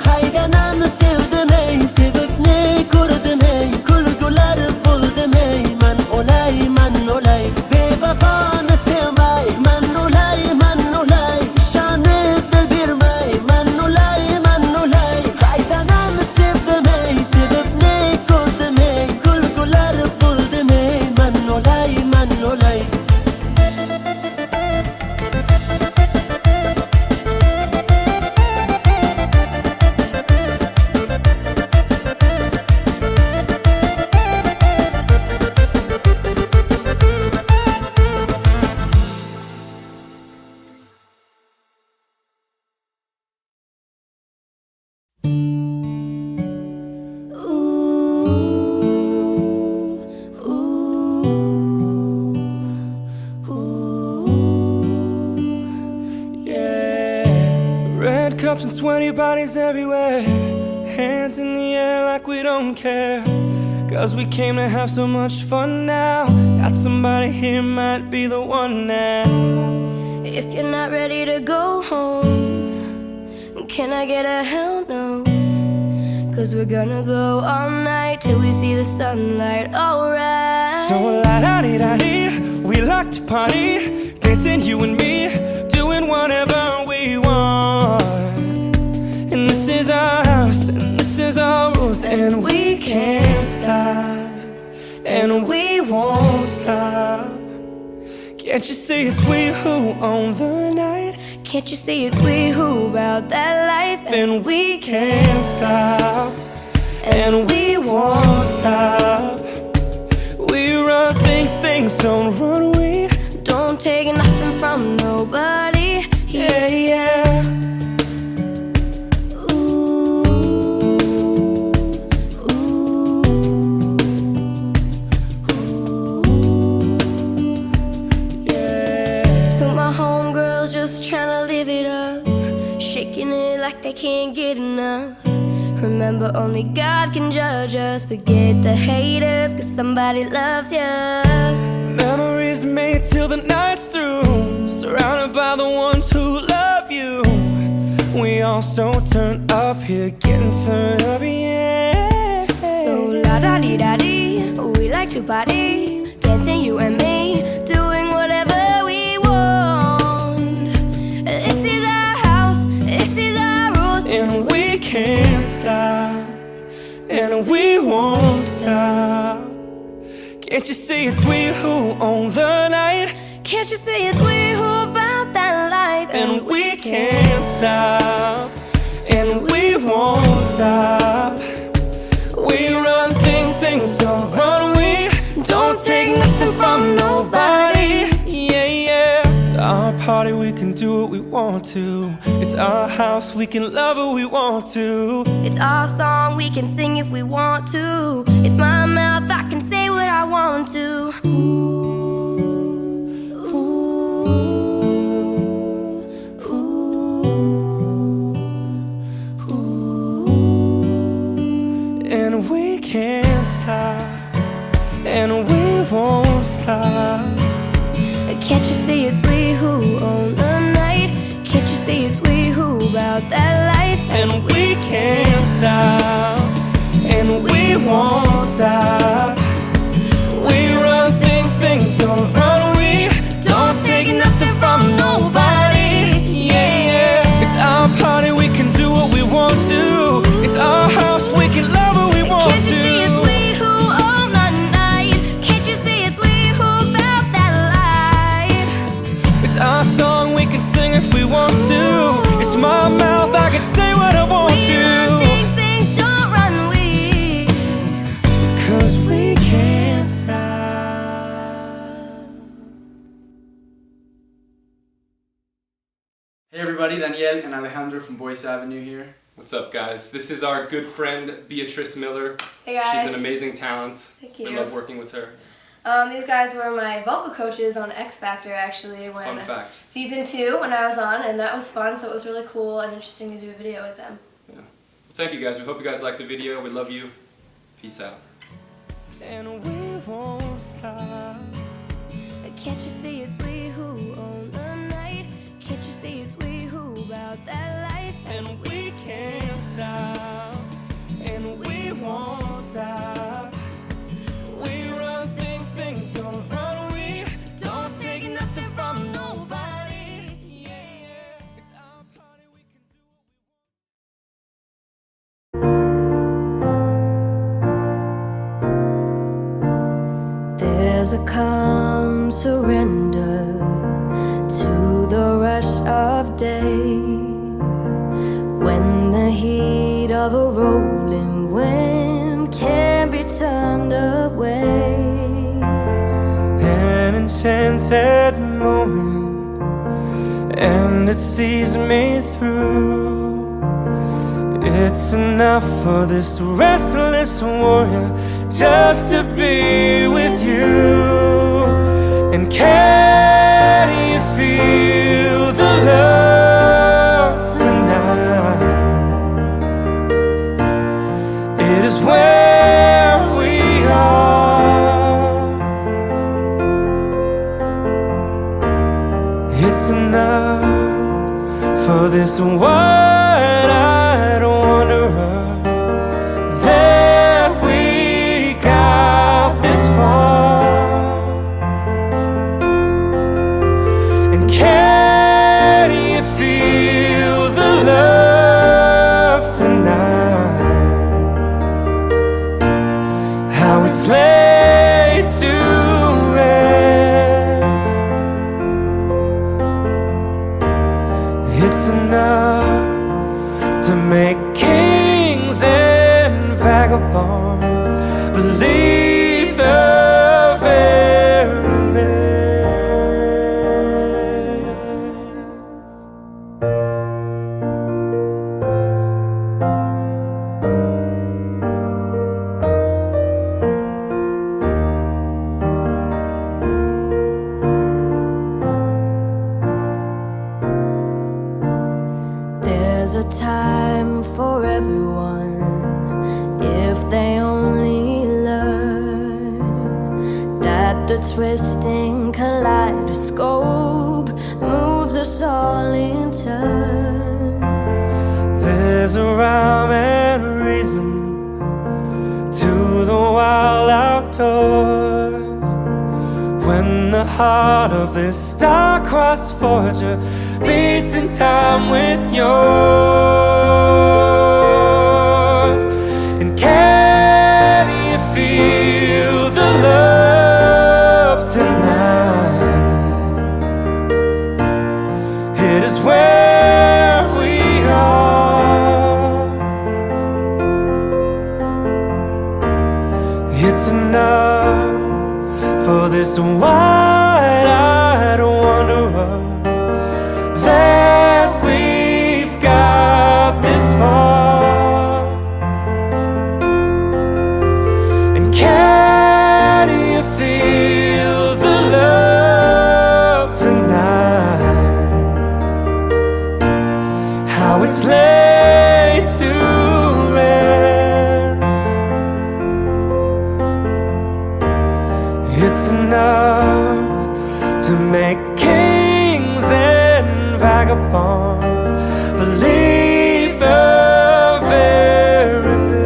haydanamni sevdim ey sevib ne ko'rdim ey kulgular bo'ldim ey man o'lay bevafoni sevmay man o'lay ishonib dil bermay man o'lay haydanamni sevdim ey sevib ne ko'rdim ey kulgular bo'ldim ey man o'lay Red cups and sweaty bodies everywhere, hands in the air like we don't care. Cause we came to have so much fun now. Got somebody here, might be the one now. If you're not ready to go home, can I get a hell no? Cause we're gonna go all night till we see the sunlight, alright. So la-da-dee-da-dee, we like to party, dancing you and me, doing whatever we want. And this is our house, and this is our rules, and we can't stop, and we won't stop. Can't you see it's we who own the night? Can't you see it's we who about that life? And we can't stop, and we won't stop. We run things, things don't run. We don't take nothing from nobody. yeah, yeah. Just tryna live it up, shaking it like they can't get enough. Remember, only God can judge us. Forget the haters, cause somebody loves ya. Memories made till the night's through, surrounded by the ones who love you. We all so turned up here, getting turned up, yeah. So la-da-dee-da-dee, we like to party, dancing you and me, doing whatever we want. This is our house, this is our rules, and we can't stop, and we won't stop. Can't you see it's we who own the night? Can't you see it's we who about that life? And we can't stop, and we won't stop. We run things, things don't run. We don't take nothing from nobody. Yeah, yeah. It's our party, we can do what we want to. It's our house, we can love who we want to. It's our song, we can sing if we want to. It's my mouth, I can say what I want to. And we can't stop, and we won't stop. Can't you see it's we who own the night? Can't you see it's we who about that life? And we can't stop, and we won't stop. We run things, things don't run. We don't take nothing from nobody. Yeah, yeah. It's our party, we can do what we want to. It's our house, we can love who we want to. Can't you see it's we who own the night? Can't you see it's we who about that life? It's our song, we can sing if we want to. It's my mouth, I can say what I want We to. run things don't run. We Cause we Hey everybody, Daniel and Alejandro from Boyce Avenue here. What's up, guys? This is our good friend Beatrice Miller. Hey guys. She's an amazing talent. Thank you. We love working with her. These guys were my vocal coaches on X Factor actually when Fun fact. season 2 when I was on, and that was fun, so it was really cool and interesting to do a video with them. Yeah. Well, thank you guys. We hope you guys liked the video. We love you. Peace out. And we won't stop. Can't you see it's we who own the night? Can't you see it's we who about that life? And we can't stop. And we won't stop. We run things, things don't run. We don't take nothing from nobody. Yeah, yeah. It's our party, we can do. There's a calm surrender to the rush of day, when the heat of a rolling wind can be turned away. An enchanted moment, and it sees me through. It's enough for this restless warrior just to be with you. And can you feel the love tonight? It is where we are. It's enough for this wide-eyed wanderer that we got this far. And can you feel the love tonight? How it's laid to rest. It's enough to make kings and vagabonds believe the very best. There's a time for everyone if they only learn that the twisting kaleidoscope moves us all in turn. There's a rhyme and reason to the wild outdoors, when the heart of this star-crossed forger beats in time with yours. And can you feel the love tonight? It is where we are. It's enough for this wide-eyed wanderer that we've got this far. And can you feel the love tonight? How it's laid to rest. It's enough to make kings and vagabonds believe the very best.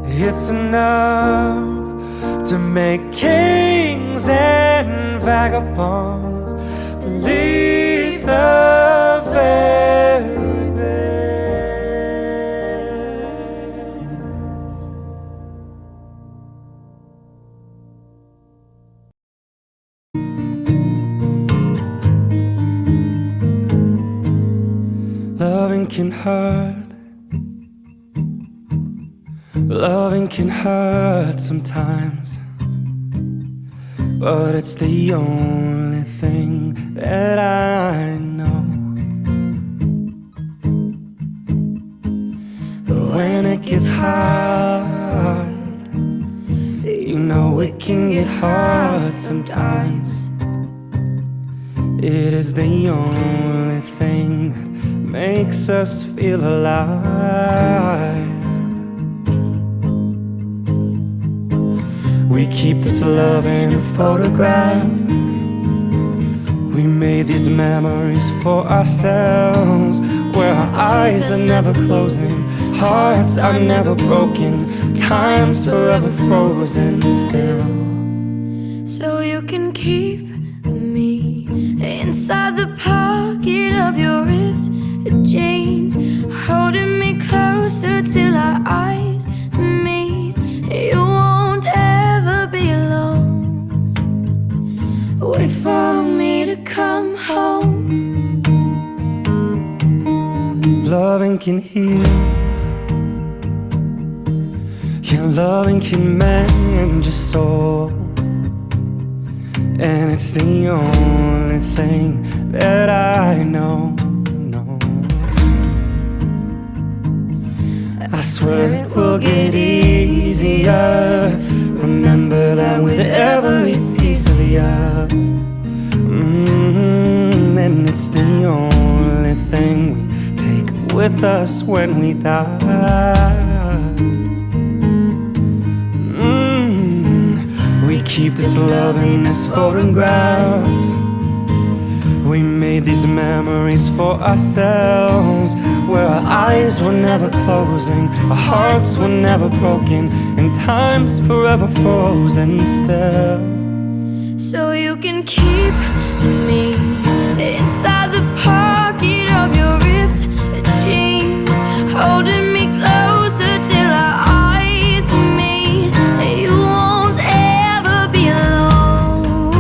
It's enough to make kings and vagabonds believe the very best. Loving can hurt. Loving can hurt sometimes. but it's the only thing that I know. When it gets hard, you know it can get hard sometimes. It is the only thing that makes us feel alive. We keep this love in a photograph. We made these memories for ourselves, where our eyes are never closing, hearts are never broken, time's forever frozen still. So you can keep me inside the pocket of your ripped jeans, holding me closer till our eyes meet. You won't ever be alone. Wait for me to come home. Loving can heal, your loving can mend your soul, and it's the only thing that I know. I swear it will get easier. Remember that with every piece of you. And it's the only thing we take with us when we die. We keep this love in this photograph. We made these memories for ourselves, where our eyes were never closing, our hearts were never broken, and time's forever frozen still. So you can keep me inside the pocket of your ripped jeans, holding me closer till our eyes meet. You won't ever be alone.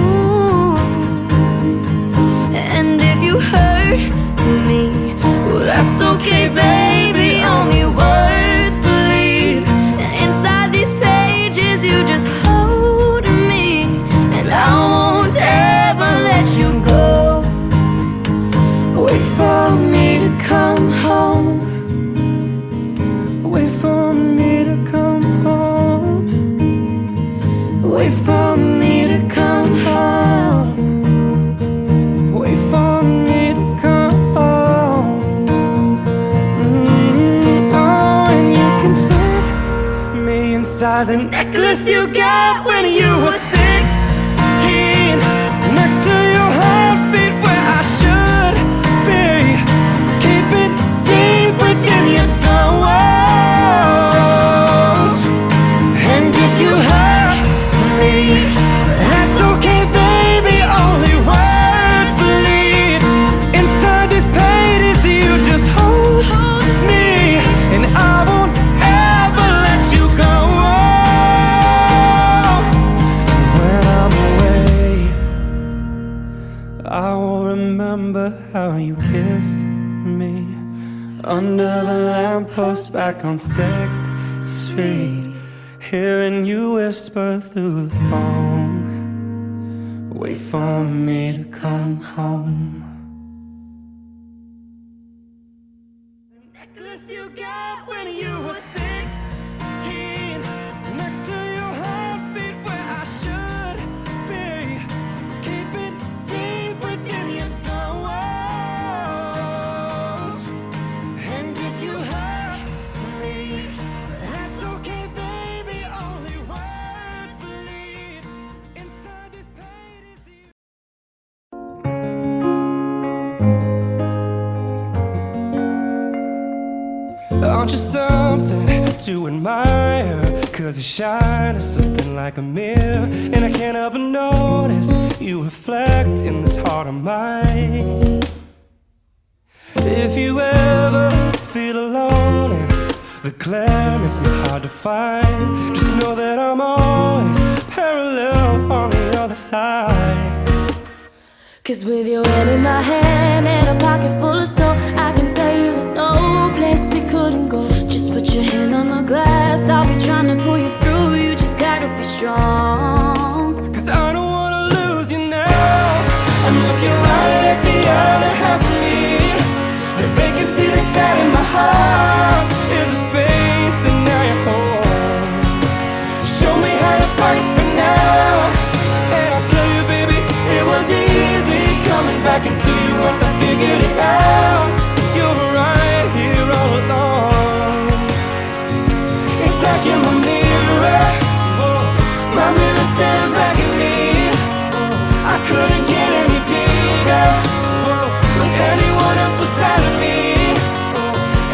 And if you hurt me, well, that's okay, baby. Only words bleed. Inside these pages, you just hold me, and I won't ever let you go. Wait for me to come home. Wait for me to come home. Wait for me to come home. Wait for me to come home. Oh, and you can fit me inside the necklace you got when you were 16, next to your heartbeat where I should be. Keep it deep within your soul. And if you hurt me, that's okay, baby. Only words bleed. Inside these pages, you just hold me, and I won't ever let you go. When I'm away, I will remember how you kissed me under the lamppost back on 6th Street, hearing you whisper through the phone. Wait for me to come home. The necklace you got when you were 16, next to your heartbeat where I should be. Keep it deep within your soul. And if you hurt me, that's okay, baby. Only words bleed. Inside these pages, aren't you something to admire? 'Cause you shine as something like a mirror, and I can't help but notice you reflect in this heart of mine. If you ever feel alone and the glare makes me hard to find, just know that I'm always parallel on the other side. 'Cause with your hand in my hand and a pocket full of soul, I can tell you there's no place we couldn't go. Just put your hand on the glass, I'll be trying to pull you through. You just gotta be strong. 'Cause I don't wanna into you once I figured it out. You're right here all along. It's like you're my mirror, my mirror staring back at me. I couldn't get any bigger with anyone else beside of me.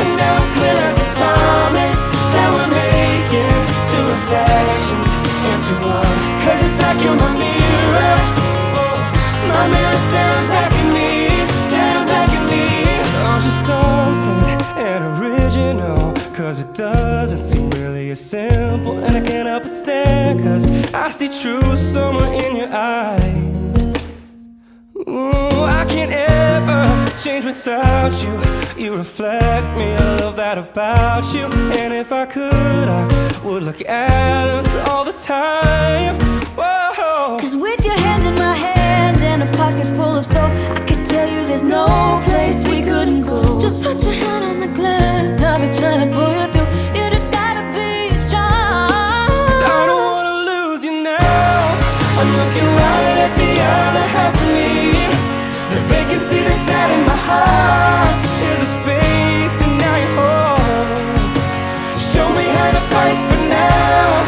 And now it's clear as this promise that we're making two reflections into one. Cause it's like you're my mirror, my mirror staring back at me, staring back at me. Oh, just something and original, cause it doesn't seem really as simple. And I can't help but stare, cause I see truth somewhere in your eyes. Ooh, I can't ever change without you. You reflect me, I love that about you. And if I could, I would look at us all the time. Whoa. Cause with your hands in my hand and a pocket full of soap, I could tell you there's no place we couldn't go. Just put your hand on the glass, I'll be trying to pull you through. You just gotta be strong. Cause I don't wanna lose you now. I'm looking right at the other half of me. The vacancy that's sat in my heart is a space and now you're home. Show me how to fight for now,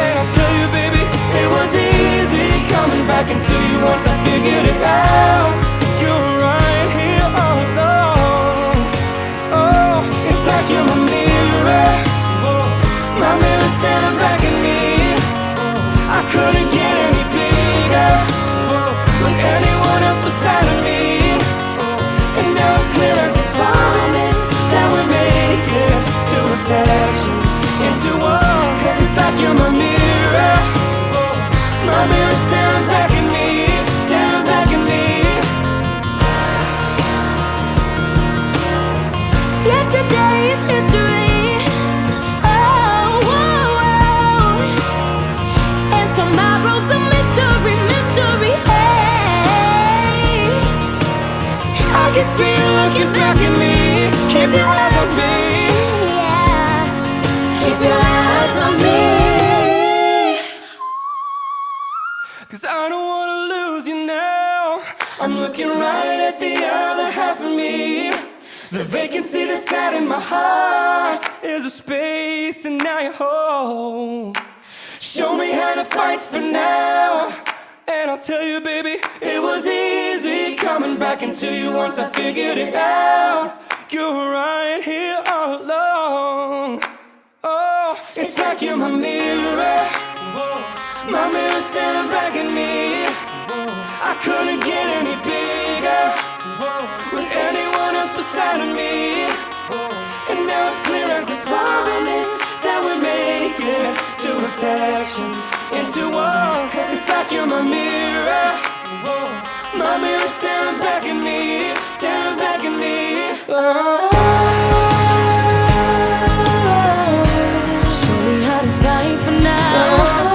and I'll tell you baby, it was easy coming back into you once I figured it out. You're right here all along. Oh, it's like you're my mirror, my mirror staring back at me. I couldn't get any bigger with anyone else beside of me. And now it's clear as this promise that we're making two reflections into one. Cause it's like you're my mirror, my mirror staring back at me, staring back at me. Yesterday is history, oh, whoa, whoa. And tomorrow's a mystery, mystery, hey. I can see you looking back at me. Keep your eyes on me, Yeah, keep your eyes on me. cause I don't wanna lose you now. I'm looking right at the other half of me. The vacancy that's sat in my heart is a space and now you're home. Show me how to fight for now, and I'll tell you baby, it was easy coming back into you once I figured it out. You're right here all along. Oh, it's like you're my mirror, my mirror staring back at me. I couldn't get any bigger with anyone else beside of me. And now it's clear as this promise that we're making two reflections into one. Cause it's like you're my mirror, my mirror staring back at me, staring back at me. Oh. Show me how to fight for now.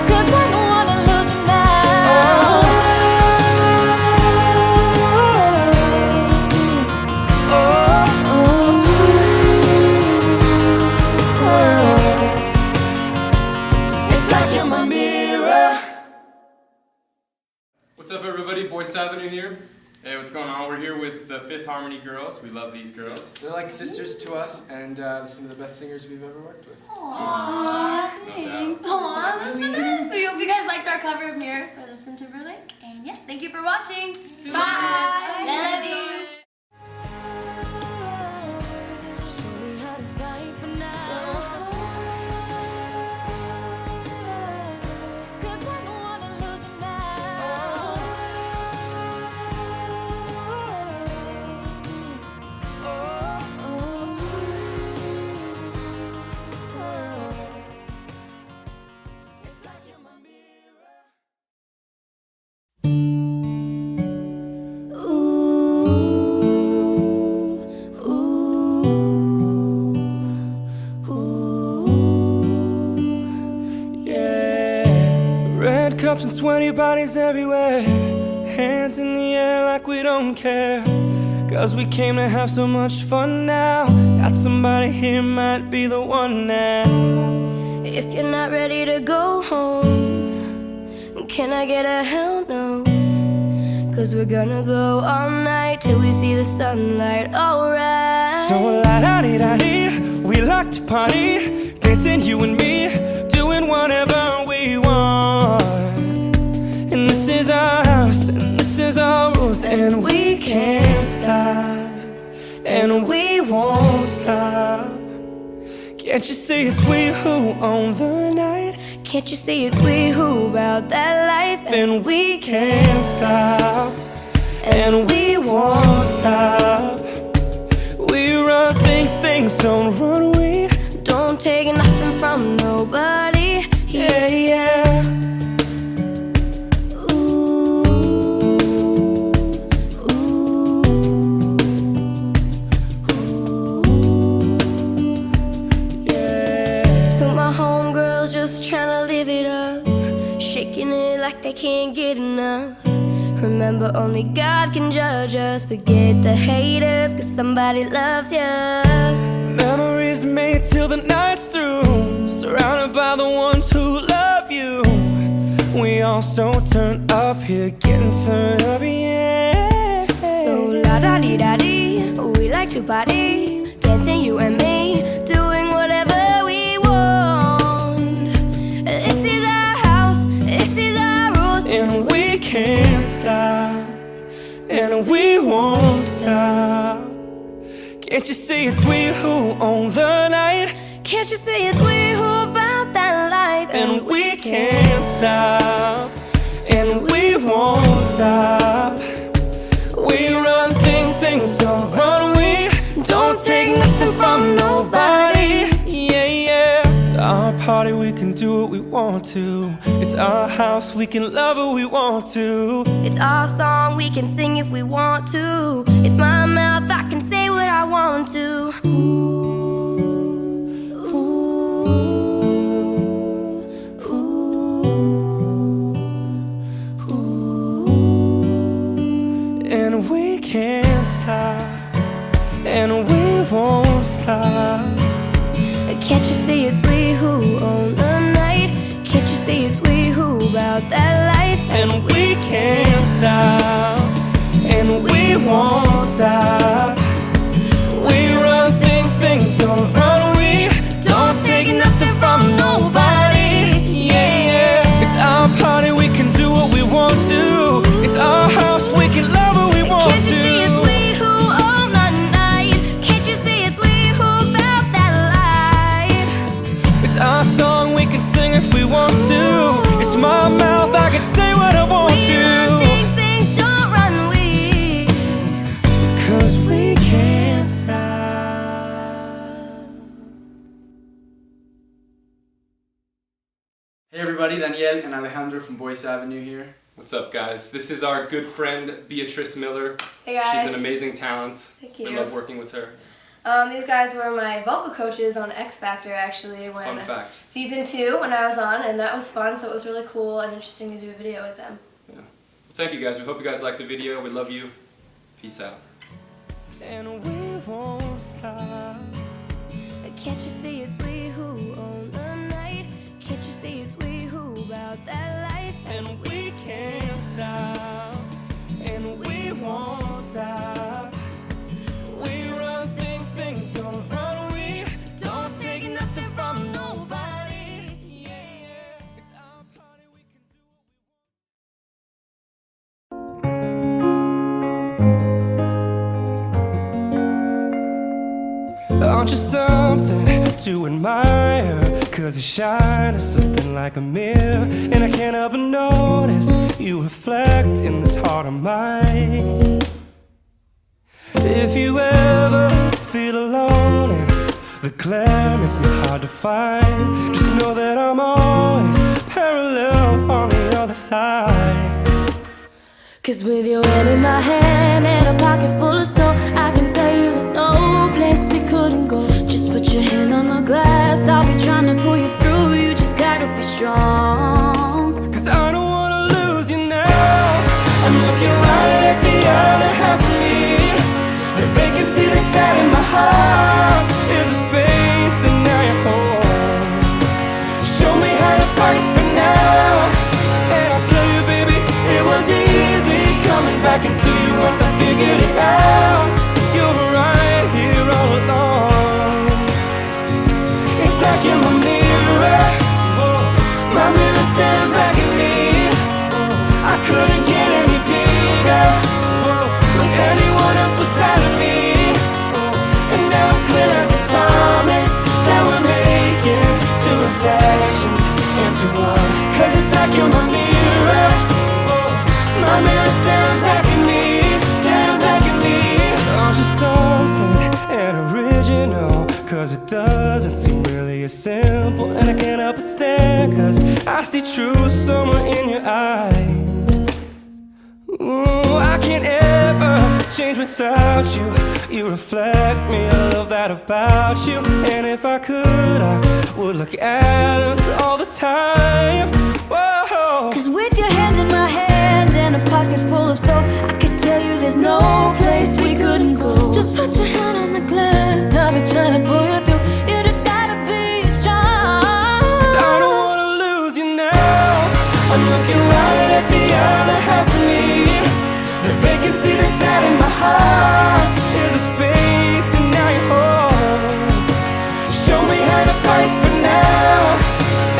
Cause I don't wanna lose you now. It's like you're my mirror. What's up everybody, Boyce Avenue here. Hey, what's going on? We're here with the Fifth Harmony girls. We love these girls. They're like sisters to us, and some of the best singers we've ever worked with. Aww, No doubt. Aww, that's so nice. We hope you guys liked our cover of Mirrors by Justin Timberlake. And yeah, thank you for watching. Bye. Love you. Show me how to fight for now. Cause I don't wanna lose you now. It's like you're my mirror. Cups and sweaty bodies everywhere, hands in the air like we don't care. Cause we came to have so much fun now. Got somebody here, might be the one now. If you're not ready to go home, Can I get a hell no? Cause we're gonna go all night till we see the sunlight, alright. So la-da-dee-da-dee, we like to party, dancing you and me, doing whatever we want. And this is our house, and this is our rules, and we can't stop, and we won't stop. Can't you see it's we who own the night? Can't you see it's we who about that life? And we can't stop, and we won't stop. We run things, things don't run. We don't take nothing from nobody. Yeah, yeah. Ooh, ooh, ooh, yeah. To my homegirls just tryna live it up, shaking it like they can't get enough. Remember, only God can judge us. Forget the haters, cause somebody loves ya. Memories made till the night's through, surrounded by the ones who love you. We all so turned up here, getting turned up, yeah. So la-da-dee-da-dee, we like to party, dancing you and me, doing whatever we want. This is our house, this is our rules, and we can't stop, and we won't stop. Can't you see it's we who own the night? Can't you see it's we who about that life? And we can't stop, and we won't stop. We run things, things don't run. We don't take nothing from nobody. Yeah, yeah. It's our party, we can do what we want to. It's our house, we can love who we want to. It's our song, we can sing if we want to. It's my mouth, I can say what I want to. And we can't stop, and we won't stop. Can't you see it's we who own the night? Can't you see it's we who about that life? And we can't stop, and we won't stop. We run things, things don't run. We don't take nothing from nobody. Yeah, yeah. It's our party, we can do what we want to. It's our house, we can love what we want to. Can't you see it's we who own the night? Can't you see it's we who about that life? It's our song, we can sing if we want to. It's my mouth, I can say what I want We to. run things don't run, we. Cause we can't stop. Hey everybody, Daniel and Alejandro from Boyce Avenue here. What's up, guys? This is our good friend Beatrice Miller. Hey guys. She's an amazing talent. Thank you. We love working with her. These guys were my vocal coaches on X Factor, actually, when Fun fact. season 2 when I was on, and that was fun. So it was really cool and interesting to do a video with them. Yeah. Well, thank you guys. We hope you guys liked the video. We love you. Peace out. And we won't stop. Can't you see it's we who own the night? Can't you see it's we who about that life? And we can't stop, and we won't stop. We run things, things don't run. We don't take nothing from nobody. Yeah, yeah. It's our party, we can do what we want. Aren't you something to admire? Cause you shine as something like a mirror, and I can't help but notice you reflect in this heart of mine. If you ever feel alone and the glare makes me hard to find, just know that I'm always parallel on the other side. Cause with your hand in my hand and a pocket full of soul, I can tell you there's no place we couldn't go. Just put your hand on the glass, I'll be trying to pull you through. You just gotta be strong. Cause I don't wanna lose you now. I'm looking right at the other half of me. The vacancy that's out in my heart is a space that now you're home. Show me how to fight for now, and I'll tell you doesn't seem really as simple, and I can't help but stare, cause I see truth somewhere in your eyes. Ooh, I can't ever change without you. You reflect me, I love that about you. And if I could, I would look at us all the time. Whoa. Cause with your hands in my hand and a pocket full of soap, I could tell you there's no place we couldn't go. Just put your hand on the glass, I'll be trying to pull you through. You just gotta be strong. Cause I don't wanna lose you now. I'm looking right at the other half of me. The vacancy that's sat in my heart is a space, and now you're home. Show me how to fight for now,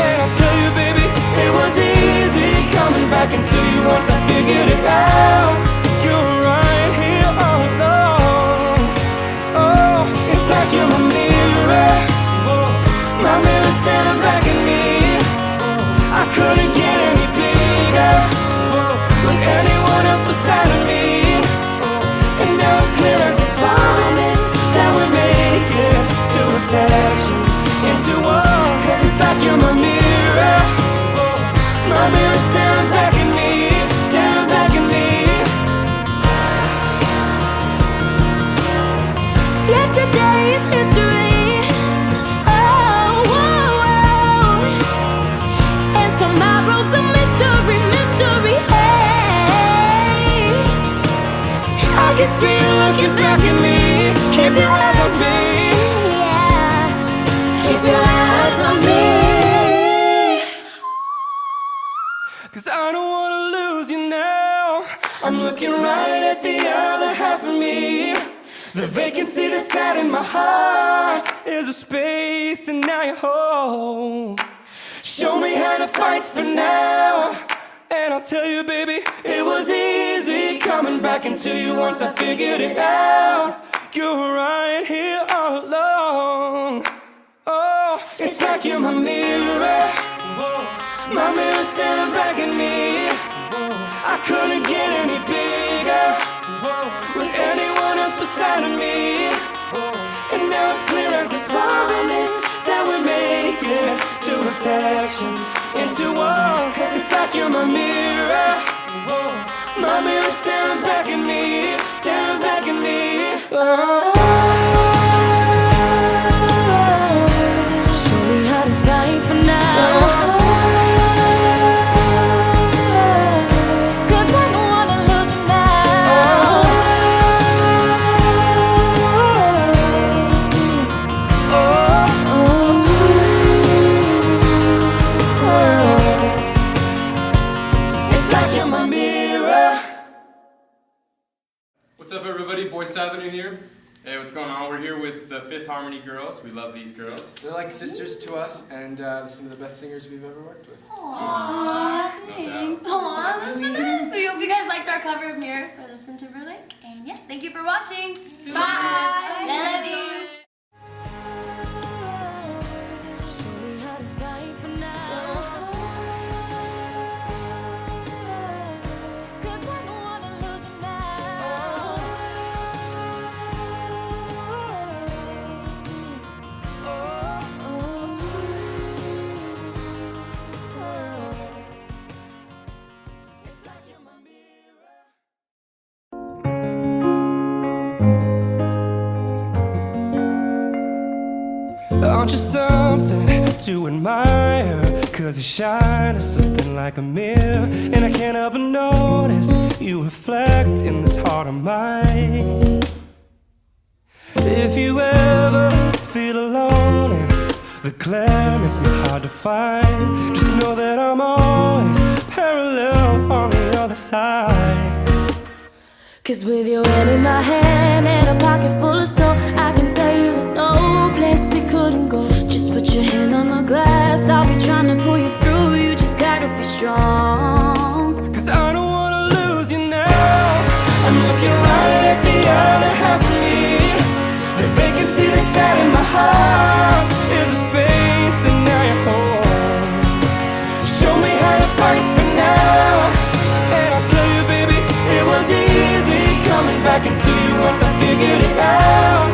and I'll tell you, baby, it was easy coming back into you once I figured it out. You're right here all alone. Oh, it's like you're my mirror. Oh, my mirror staring back at me. Oh, I couldn't get any bigger. Oh, with anyone else beside of me. Oh, and now it's clear as this promise that we're making two reflections into one. Cause it's like you're my mirror. Oh, my mirror staring back at me, staring back at me. Yesterday is history. Oh, whoa, whoa. And tomorrow's a mystery, mystery. Hey, I can see you looking back at me. Keep your eyes on me. yeah. Keep your eyes on me. Cause I don't wanna lose you now. I'm looking right at the other half of me. The vacancy that's sat in my heart is a space, and now you're home. Show me how to fight for now, and I'll tell you, baby, it was easy coming back into you once I figured it out. You're right here all along. Oh, it's like you're my mirror. Whoa, my mirror staring back at me. Whoa, I couldn't get any bigger. Whoa, with anyone else beside of me. Whoa, and now it's clear as this promise that we're making two reflections into one. Cause it's like you're my mirror. Whoa, my mirror staring back at me, staring back at me. Oh. Show me how to fight for now. Cause I don't wanna lose you now. It's like you're my mirror. What's up, everybody? Boyce Avenue here. Hey, what's going on? We're here with the Fifth Harmony girls. We love these girls. They're like sisters to us, and some of the best singers we've ever worked with. Aww, No thanks. doubt. Aww, that's so nice. We hope you guys liked our cover of Mirrors by Justin Timberlake. And yeah, thank you for watching. Bye. I love you. Show me how to fight for now. Cause I don't wanna lose you now. It's like you're my mirror. Aren't you something to admire? Cause you shine as something like a mirror, and I can't help but notice you reflect in this heart of mine. If you ever feel alone and the glare makes me hard to find, just know that I'm always parallel on the other side. Cause with your hand in my hand and a pocket full of soap, I can tell you there's no place we couldn't go. Just put your hand on the glass, I'll be trying to pull you through. You just gotta be strong. Cause I don't wanna lose you now. I'm looking right at the other half of me. The vacancy that's sat in my heart is a space that now you're home. Show me how to fight for now, and I'll tell you, baby, it was easy coming back into you once I figured it out.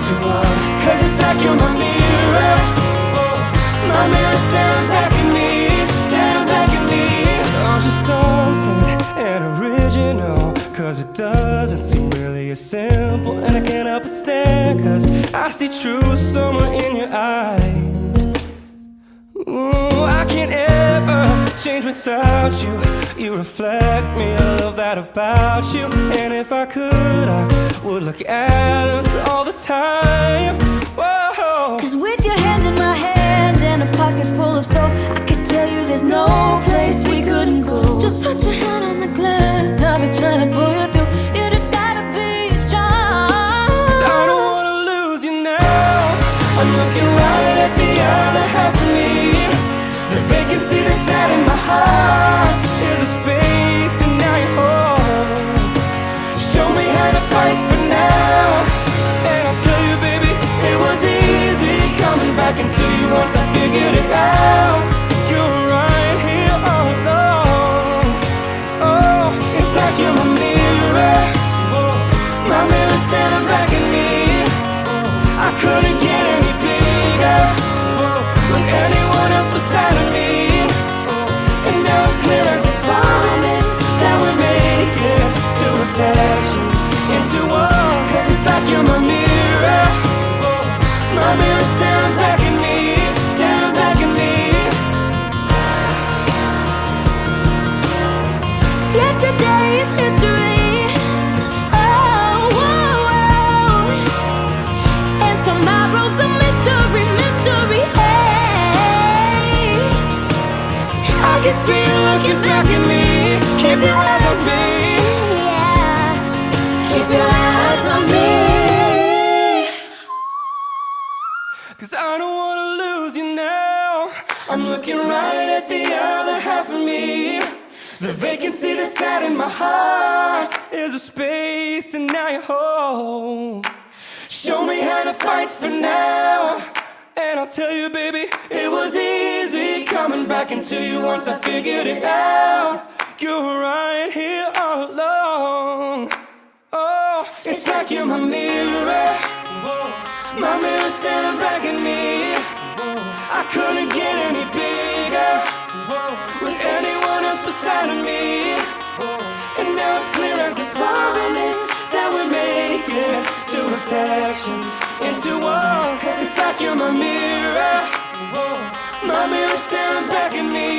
into one. Cause it's like you're my mirror. My mirror staring back at me, staring back at me. Oh, just something and original, cause it doesn't seem really as simple. And I can't help but stare, cause I see truth somewhere in your eyes. Ooh, I can't ever change without you. You reflect me, I love that about you. And if I could, I would look at us all the time. Whoa. Cause with your hands in my hand and a pocket full of soap, I could tell you there's no place we couldn't go. Just put your hand on the glass, I'll be trying to pull you through. You just gotta be strong. 'Cause I don't wanna lose you now. I'm looking right at the other half of me. The vacancy that's sat in my heart is a space, and now you're home. Show me how to fight for now, and I'll tell you, baby, it was easy coming back into you once I figured it out. You're right here all along. Oh, it's like you're my mirror. Oh, my mirror staring back at me. Oh, I couldn't get any bigger. Oh, with anyone else beside of me. Oh, and now it's clear as this promise that we're making two reflections into one. Cause it's like you're my mirror. Oh, my mirror staring back at me, staring back at me. Yesterday is history. Oh, whoa, whoa. And tomorrow's a mystery, mystery. Hey, I can see you looking back at me. Keep your eyes on me. yeah. Keep your eyes on me. 'Cause I don't wanna lose you now. I'm looking right at the other half of me. The vacancy that's sat in my heart is a space, and now you're home. Show me how to fight for now, and I'll tell you, baby, it was easy coming back into you once I figured it out. You're right here all along. Oh, it's like you're my mirror. Whoa. My mirror staring back at me. Whoa. I couldn't get any bigger. Whoa. With anyone else beside of me. Whoa. And now it's clear as this promise that we're making two reflections into one. Cause it's like you're my mirror. Whoa. My mirror staring back at me,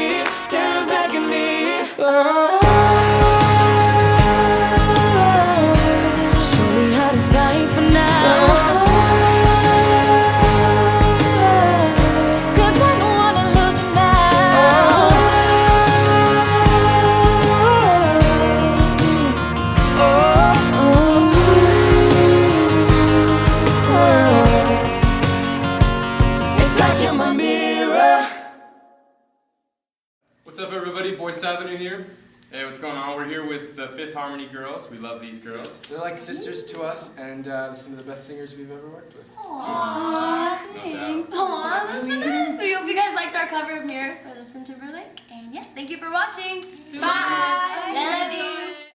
staring back at me. Oh. Show me how to fight for now. Cause I don't wanna lose you now. It's like you're my mirror. What's up, everybody? Boyce Avenue here. Hey, what's going on? We're here with the Fifth Harmony girls. We love these girls. They're like sisters to us, and some of the best singers we've ever worked with. Aww, No thanks. doubt. Aww, so nice. We hope you guys liked our cover of Mirrors by Justin Timberlake. And yeah, thank you for watching. Bye. I love you.